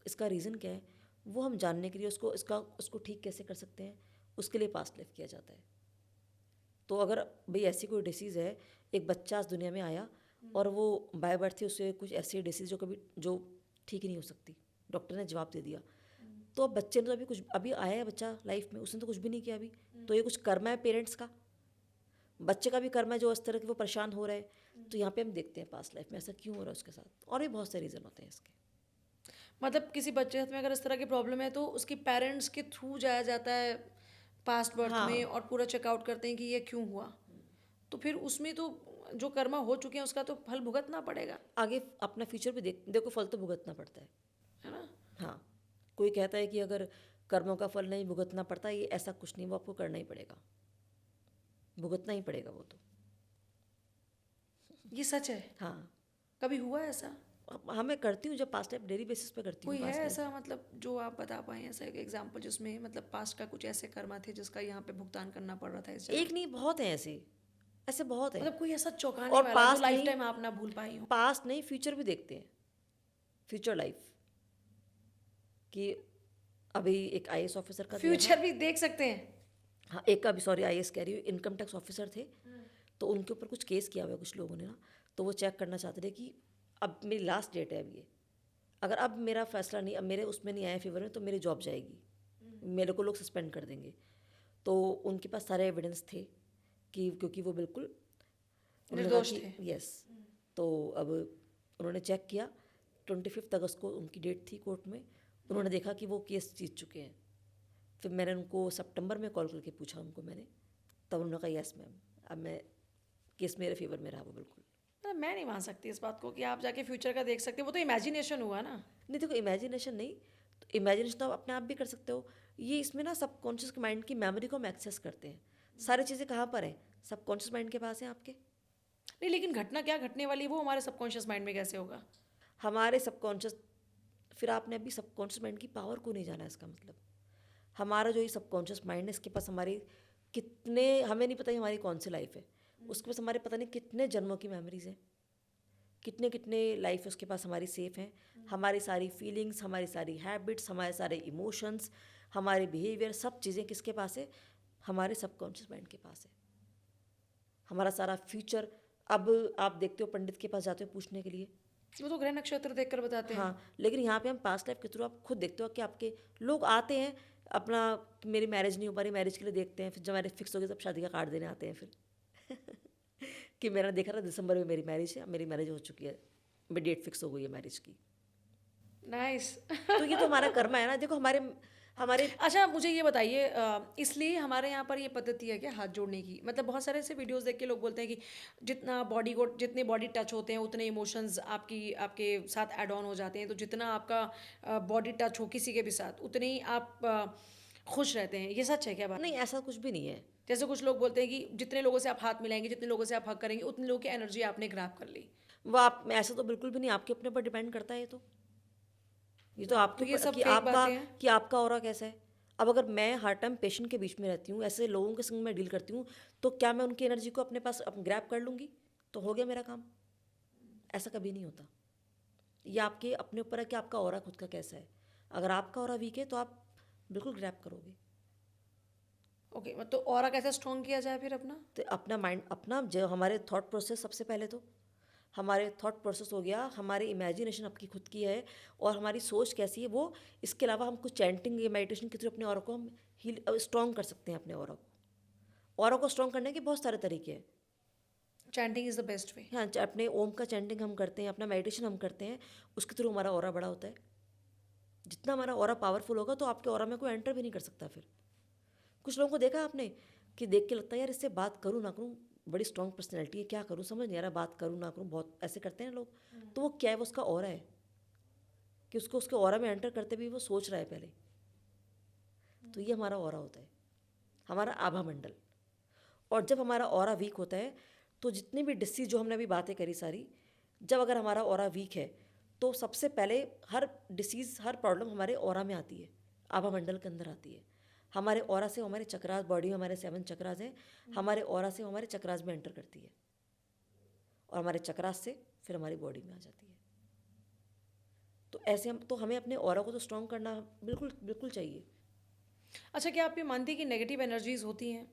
इसका रीज़न क्या है, वो हम जानने के लिए उसको ठीक कैसे कर सकते हैं, उसके लिए पास्ट लाइफ किया जाता है। तो अगर भाई ऐसी कोई डिसीज़ है, एक बच्चा इस दुनिया में आया और वो बाय बर्थ थी, उसे कुछ ऐसी डिसीज़ जो ठीक ही नहीं हो सकती, डॉक्टर ने जवाब दे दिया, तो अब बच्चे ने तो अभी आया है बच्चा लाइफ में, उसने तो कुछ भी नहीं किया अभी, तो ये कुछ कर्म है पेरेंट्स का, बच्चे का भी कर्म है जो इस तरह के वो परेशान हो रहे हैं। तो यहाँ पे हम देखते हैं पास्ट लाइफ में ऐसा क्यों हो रहा है उसके साथ, और भी बहुत से रीज़न होते हैं इसके। मतलब किसी बच्चे में अगर इस तरह की प्रॉब्लम है तो उसके पेरेंट्स के थ्रू जाया जाता है पास्ट बर्थ में, हाँ, और पूरा चेकआउट करते हैं कि ये क्यों हुआ, तो फिर उसमें तो जो कर्मा हो चुके हैं उसका तो फल भुगतना पड़ेगा, आगे अपना फ्यूचर भी देखो, फल तो भुगतना पड़ता है ना? हाँ, कोई कहता है कि अगर कर्मों का फल नहीं भुगतना पड़ता, ये ऐसा कुछ नहीं, वो आपको करना ही पड़ेगा, भुगतना ही पड़ेगा वो तो। ये सच है? हाँ, कभी हुआ है ऐसा? हाँ मैं करती हूँ, जब पास्ट लाइफ डेली बेसिस पे करती हूँ कोई है पास्ट लाइफ। ऐसा, मतलब जो आप बता पाए, ऐसा एक एग्जांपल जिसमें मतलब पास्ट का कुछ ऐसे कर्मा थे जिसका यहाँ पे भुगतान करना पड़ रहा था इस जन्म एक नहीं, बहुत हैं ऐसे बहुत में? हैं। मतलब कोई ऐसा चौंकाने और वाला जो पास्ट लाइफ नहीं, टाइम आप ना भूल पाई हो? पास्ट नहीं, फ्यूचर भी देखते हैं, फ्यूचर लाइफ, कि अभी एक आईएएस ऑफिसर का दिया था। फ्यूचर भी देख सकते हैं। हाँ, एक का भी, सॉरी आईएएस कह रही हूँ, इनकम टैक्स ऑफिसर थे, तो उनके ऊपर कुछ केस किया हुआ है कुछ लोगों ने ना, तो वो चेक करना चाहते थे कि अब मेरी लास्ट डेट है अब ये, अगर अब मेरा फैसला नहीं, अब मेरे उसमें नहीं आया फेवर में, तो मेरी जॉब जाएगी, मेरे को लोग सस्पेंड कर देंगे। तो उनके पास सारे एविडेंस थे कि, क्योंकि वो बिल्कुल उन्होंने कहा निर्दोष कि थे। यस। तो अब उन्होंने चेक किया, 25 अगस्त को उनकी डेट थी कोर्ट में, उन्होंने देखा कि वो केस जीत चुके हैं। फिर मैंने उनको सितंबर में कॉल करके पूछा उनको मैंने, तब उन्होंने कहा यस मैम, अब मैं केस मेरे फेवर में रहा वो बिल्कुल। मतलब मैं नहीं मान सकती इस बात को कि आप जाके फ्यूचर का देख सकते हो, वो तो इमेजिनेशन हुआ ना। नहीं देखो, इमेजिनेशन नहीं, तो इमेजिनेशन तो आप अपने आप भी कर सकते हो, ये इसमें ना सबकॉन्शियस माइंड की मेमोरी को हम एक्सेस करते हैं। सारी चीज़ें कहाँ पर हैं? सबकॉन्शियस माइंड के पास हैं आपके। नहीं, लेकिन घटना क्या घटने वाली है वो हमारे सबकॉन्शियस माइंड में कैसे होगा? हमारे सबकॉन्शियस, फिर आपने अभी सबकॉन्शियस माइंड की पावर को नहीं जाना, इसका मतलब हमारा जो ये सबकॉन्शियस माइंड है, इसके पास हमारी कितने, हमें नहीं पता ही हमारी कौन सी लाइफ है, उसके पास हमारे पता नहीं कितने जन्मों की मेमोरीज हैं, कितने कितने लाइफ उसके पास हमारी सेफ हैं। हमारी सारी फीलिंग्स, हमारी सारी हैबिट्स, हमारे सारे इमोशंस, हमारे बिहेवियर, सब चीज़ें किसके पास है? हमारे सबकॉन्शियस माइंड के पास है। हमारा सारा फ्यूचर, अब आप देखते हो पंडित के पास जाते हो पूछने के लिए, वो तो ग्रह नक्षत्र देखकर बताते हैं। हाँ, लेकिन यहाँ पे हम पास्ट लाइफ के थ्रू आप खुद देखते हो कि आपके लोग आते हैं अपना, मेरी मैरिज नहीं हो पा रही, मैरिज के लिए देखते हैं, फिर जब मैरिज फिक्स हो गई तब शादी का कार्ड देने आते हैं फिर कि मेरा देखा था दिसंबर में मेरी मैरिज है, मेरी मैरिज हो चुकी है, मेरी डेट फिक्स हो गई है मैरिज की। नाइस। तो ये तो हमारा कर्मा है ना। देखो हमारे हमारे अच्छा, मुझे ये बताइए, इसलिए हमारे यहाँ पर ये पद्धति है क्या हाथ जोड़ने की? मतलब बहुत सारे ऐसे वीडियोस देख के लोग बोलते हैं कि जितना बॉडी को, जितने बॉडी टच होते हैं उतने इमोशंस आपकी आपके साथ ऐड ऑन हो जाते हैं, तो जितना आपका बॉडी टच हो किसी के भी साथ उतने ही आप खुश रहते हैं। ये सच है क्या बात? नहीं, ऐसा कुछ भी नहीं है। जैसे कुछ लोग बोलते हैं कि जितने लोगों से आप हाथ मिलाएंगे, जितने लोगों से आप हक करेंगे, उतने लोगों की एनर्जी आपने ग्रैब कर ली। वो आप, ऐसा तो बिल्कुल भी नहीं, आपके अपने पर डिपेंड करता है ये तो आपके तो ये ऊपर सब कि फेक आपका, बातें हैं। कि आपका ऑरा कैसा है। अब अगर मैं हर टाइम पेशेंट के बीच में रहती हूँ, ऐसे लोगों के संग में डील करती हूँ, तो क्या मैं उनकी एनर्जी को अपने पास ग्रैब कर लूँगी? तो हो गया मेरा काम। ऐसा कभी नहीं होता। ये आपके अपने ऊपर है कि आपका ऑरा खुद का कैसा है। अगर आपका ऑरा वीक है तो आप बिल्कुल ग्रैब करोगे। ओके, तो और कैसे स्ट्रॉन्ग किया जाए फिर अपना? तो अपना माइंड, अपना जो हमारे थॉट प्रोसेस, सबसे पहले तो हमारे थॉट प्रोसेस हो गया, हमारी इमेजिनेशन आपकी खुद की है और हमारी सोच कैसी है वो। इसके अलावा हम कुछ चैंटिंग या मेडिटेशन के थ्रू अपने ऑरा को हम हील, स्ट्रॉन्ग कर सकते हैं। अपने ऑरा को स्ट्रॉन्ग करने के बहुत सारे तरीके हैं। Chanting is the best way. हाँ, अपने ओम का चैंटिंग हम करते हैं, अपना मेडिटेशन हम करते हैं, उसके थ्रू हमारा ऑरा बड़ा होता है। जितना हमारा ऑरा पावरफुल होगा तो आपके ऑरा में कोई एंटर भी नहीं कर सकता। फिर कुछ लोगों को देखा आपने कि देख के लगता है यार इससे बात करूँ ना करूँ, बड़ी स्ट्रॉन्ग पर्सनैलिटी है, क्या करूँ समझ नहीं आ रहा, बात करूँ ना करूँ, बहुत ऐसे करते हैं लोग। तो वो क्या है? वो उसका ऑरा है कि उसको उसके ऑरा में एंटर करते भी वो सोच रहा है पहले। तो ये हमारा ऑरा होता है, हमारा आभा मंडल। और जब हमारा ऑरा वीक होता है तो जितनी भी डिसीज जो हमने अभी बातें करी सारी, जब अगर हमारा ऑरा वीक है तो सबसे पहले हर डिसीज़, हर प्रॉब्लम हमारे ऑरा में आती है, आभा मंडल के अंदर आती है। हमारे ऑरा से हमारे चक्रास, बॉडी में हमारे 7 चक्रास हैं, हमारे ऑरा से हमारे चक्रास में एंटर करती है और हमारे चक्रास से फिर हमारी बॉडी में आ जाती है। तो ऐसे हम, तो हमें अपने ऑरा को तो स्ट्रॉन्ग करना बिल्कुल बिल्कुल चाहिए। अच्छा, क्या आप ये मानती हैं कि नेगेटिव एनर्जीज होती हैं?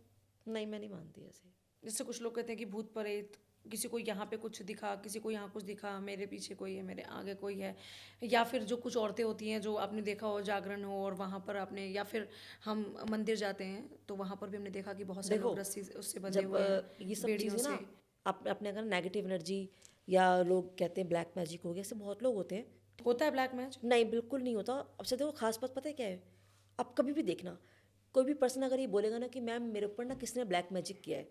नहीं, मैं नहीं मानती ऐसे। जैसे कुछ लोग कहते हैं कि भूत प्रेत, किसी को यहाँ पे कुछ दिखा, किसी को यहाँ कुछ दिखा, मेरे पीछे कोई है, मेरे आगे कोई है। या फिर जो कुछ औरतें होती हैं जो आपने देखा हो जागरण हो और वहाँ पर आपने, या फिर हम मंदिर जाते हैं तो वहाँ पर भी हमने देखा कि बहुत सारे देखो, लोग रस्सी उससे बंधे जब हुए हैं, ये सब बेड़ियों चीज़ें ना, से। अपने अगर नेगेटिव एनर्जी या लोग कहते हैं ब्लैक मैजिक हो गया, ऐसे बहुत लोग होते हैं। होता है ब्लैक मैच? नहीं, बिल्कुल नहीं होता। अब से देखो, खास बात पता है क्या है? आप कभी भी देखना, कोई भी पर्सन अगर ये बोलेगा ना कि मैम मेरे ऊपर ना किसने ब्लैक मैजिक किया है,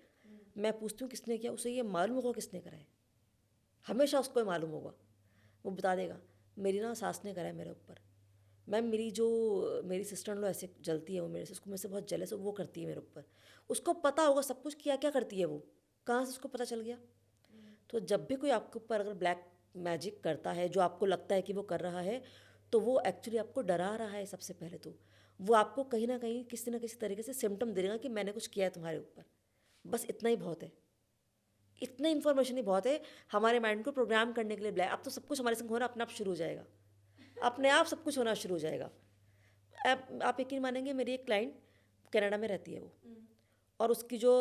मैं पूछती हूँ किसने किया, उसे ये मालूम होगा किसने करा है। हमेशा उसको ये मालूम होगा, वो बता देगा मेरी ना सास ने करा है मेरे ऊपर। मैम मेरी जो, मेरी सिस्टर इन लॉ ऐसे जलती है, वो मेरे से, उसको मेरे से बहुत जेलस है, वो करती है मेरे ऊपर। उसको पता होगा सब कुछ, क्या क्या करती है वो, कहाँ से उसको पता चल गया। तो जब भी कोई आपके ऊपर अगर ब्लैक मैजिक करता है, जो आपको लगता है कि वो कर रहा है, तो वो एक्चुअली आपको डरा रहा है। सबसे पहले तो वो आपको कहीं ना कहीं किसी न किसी तरीके से सिम्टम दे देगा कि मैंने कुछ किया है तुम्हारे ऊपर। बस इतना ही बहुत है, इतना इन्फॉर्मेशन ही बहुत है हमारे माइंड को प्रोग्राम करने के लिए। ब्लैक, अब तो सब कुछ हमारे संग होना अपने आप शुरू हो जाएगा, अपने आप सब कुछ होना शुरू हो जाएगा। आप यकीन मानेंगे, मेरी एक क्लाइंट कनाडा में रहती है वो, और उसकी जो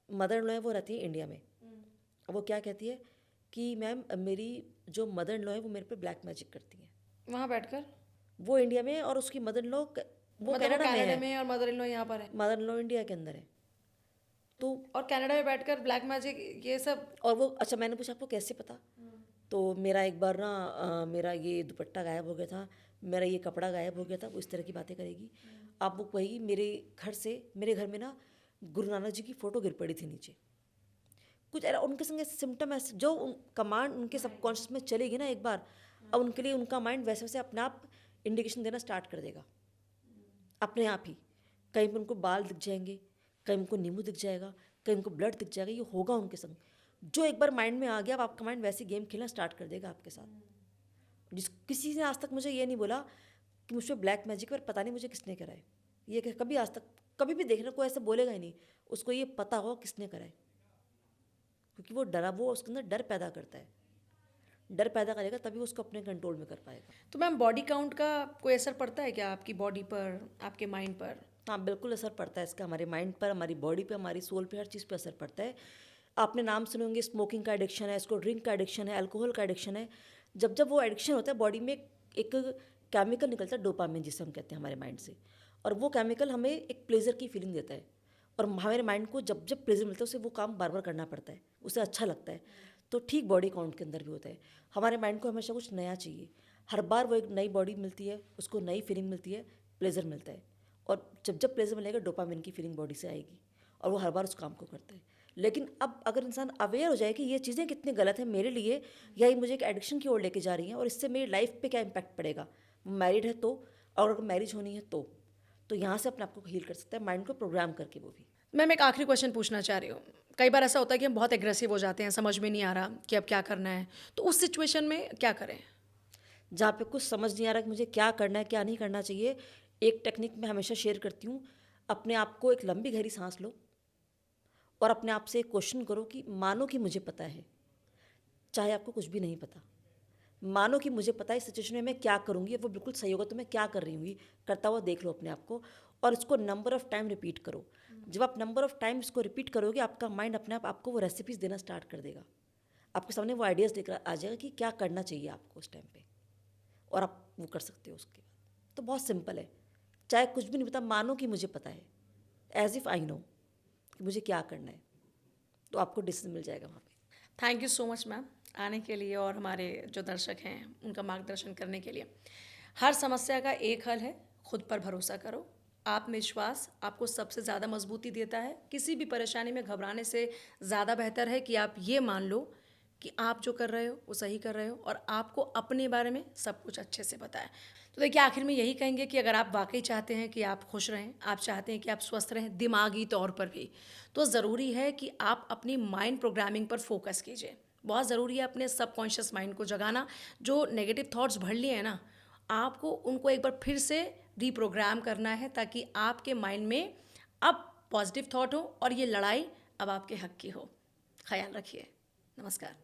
मदर इन लॉ है वो रहती है इंडिया में। अब वो क्या कहती है कि मैम मेरी जो मदर इन लॉ है वो मेरे पे ब्लैक मैजिक करती है। वहाँ बैठकर? वो इंडिया में है और उसकी मदर इन लॉ वो मतलब वो कनाडा में कनाडा है, में है और मदर इन लॉ यहाँ पर है, मदर इन लॉ इंडिया के अंदर है। तो और कनाडा में बैठकर ब्लैक मैजिक ये सब? और वो, अच्छा मैंने पूछा आपको कैसे पता? तो मेरा एक बार ना मेरा ये दुपट्टा गायब हो गया था, मेरा ये कपड़ा गायब हो गया था, वो इस तरह की बातें करेगी। आप वो कहेगी मेरे घर में ना गुरु नानक जी की फ़ोटो गिर पड़ी थी नीचे, कुछ ऐसा उनके संग सिम्टम ऐसे जो कमांड उनके सबकॉन्शियस में चलेगी ना एक बार, अब उनके लिए उनका माइंड वैसे वैसे अपने आप इंडिकेशन देना स्टार्ट कर देगा अपने आप ही। कहीं पर उनको बाल दिख जाएंगे, कहीं उनको नींबू दिख जाएगा, कहीं उनको ब्लड दिख जाएगा, ये होगा उनके संग। जो एक बार माइंड में आ गया, अब आपका माइंड वैसे गेम खेलना स्टार्ट कर देगा आपके साथ। किसी ने आज तक मुझे ये नहीं बोला कि मुझ पर ब्लैक मैजिक, पर पता नहीं मुझे किसने कराए। ये कभी आज तक कभी भी देखना कोई ऐसा बोलेगा ही नहीं, उसको ये पता होगा किसने कराए, क्योंकि वो डरा, वो उसके अंदर डर पैदा करता है। डर पैदा करेगा तभी वो उसको अपने कंट्रोल में कर पाएगा। तो मैम बॉडी काउंट का कोई असर पड़ता है क्या आपकी बॉडी पर, आपके माइंड पर? हाँ बिल्कुल असर पड़ता है इसका, हमारे माइंड पर, हमारी बॉडी पे, हमारी सोल पे, हर चीज़ पे असर पड़ता है। आपने नाम सुने होंगे, स्मोकिंग का एडिक्शन है, इसको ड्रिंक का एडिक्शन है, अल्कोहल का एडिक्शन है। जब जब वो एडिक्शन होता है, बॉडी में एक केमिकल निकलता है डोपामिन, जिसे हम कहते हैं हमारे माइंड से, और वो केमिकल हमें एक प्लेजर की फीलिंग देता है, और हमारे माइंड को जब जब प्लेजर मिलता है उसे वो काम बार बार करना पड़ता है, उसे अच्छा लगता है। तो ठीक बॉडी काउंट के अंदर भी होता है। हमारे माइंड को हमेशा कुछ नया चाहिए, हर बार वो एक नई बॉडी मिलती है, उसको नई फीलिंग मिलती है, प्लेजर मिलता है, और जब जब प्लेजर मिलेगा डोपामिन की फीलिंग बॉडी से आएगी, और वो हर बार उस काम को करता है। लेकिन अब अगर इंसान अवेयर हो जाए कि ये चीज़ें कितनी गलत है मेरे लिए, या ये मुझे एक एडिक्शन की ओर लेके जा रही हैं, और इससे मेरी लाइफ पे क्या इम्पैक्ट पड़ेगा, मैरिड है तो, और अगर मैरिज होनी है तो यहाँ से अपने आप को हील कर सकता है, माइंड को प्रोग्राम करके वो भी। मैम एक आखिरी क्वेश्चन पूछना चाह रही हूँ। कई बार ऐसा होता है कि हम बहुत एग्रेसिव हो जाते हैं, समझ में नहीं आ रहा कि अब क्या करना है, तो उस सिचुएशन में क्या करें? जहाँ पे कुछ समझ नहीं आ रहा कि मुझे क्या करना है क्या नहीं करना चाहिए, एक टेक्निक मैं हमेशा शेयर करती हूँ। अपने आप को एक लंबी गहरी सांस लो, और अपने आप से एक क्वेश्चन करो कि मानो कि मुझे पता है, चाहे आपको कुछ भी नहीं पता, मानो कि मुझे पता है इस सिचुएशन में मैं क्या करूँगी, वो बिल्कुल सही होगा तो मैं क्या कर रही हूँ, करता हुआ देख लो अपने आप को, और इसको नंबर ऑफ़ टाइम रिपीट करो। जब आप नंबर ऑफ़ टाइम इसको रिपीट करोगे, आपका माइंड अपने आप आपको वो रेसिपीज़ देना स्टार्ट कर देगा, आपके सामने वो आइडियाज़ लेकर आ जाएगा कि क्या करना चाहिए आपको उस टाइम पे, और आप वो कर सकते हो उसके बाद। तो बहुत सिंपल है, चाहे कुछ भी नहीं पता, मानो कि मुझे पता है, एज इफ़ आई नो कि मुझे क्या करना है, तो आपको डिसीजन मिल जाएगा वहाँ पे। Thank you so much ma'am आने के लिए, और हमारे जो दर्शक हैं उनका मार्गदर्शन करने के लिए। हर समस्या का एक हल है, खुद पर भरोसा करो। आत्मविश्वास आपको सबसे ज़्यादा मजबूती देता है। किसी भी परेशानी में घबराने से ज़्यादा बेहतर है कि आप ये मान लो कि आप जो कर रहे हो वो सही कर रहे हो, और आपको अपने बारे में सब कुछ अच्छे से पता है। तो देखिए, आखिर में यही कहेंगे कि अगर आप वाकई चाहते हैं कि आप खुश रहें, आप चाहते हैं कि आप स्वस्थ रहें दिमागी तौर पर भी, तो ज़रूरी है कि आप अपनी माइंड प्रोग्रामिंग पर फोकस कीजिए। बहुत ज़रूरी है अपने सबकॉन्शियस माइंड को जगाना। जो नेगेटिव थॉट्स भर लिए हैं ना, आपको उनको एक बार फिर से रीप्रोग्राम करना है, ताकि आपके माइंड में अब पॉजिटिव थॉट हो और ये लड़ाई अब आपके हक की हो। ख्याल रखिए। नमस्कार।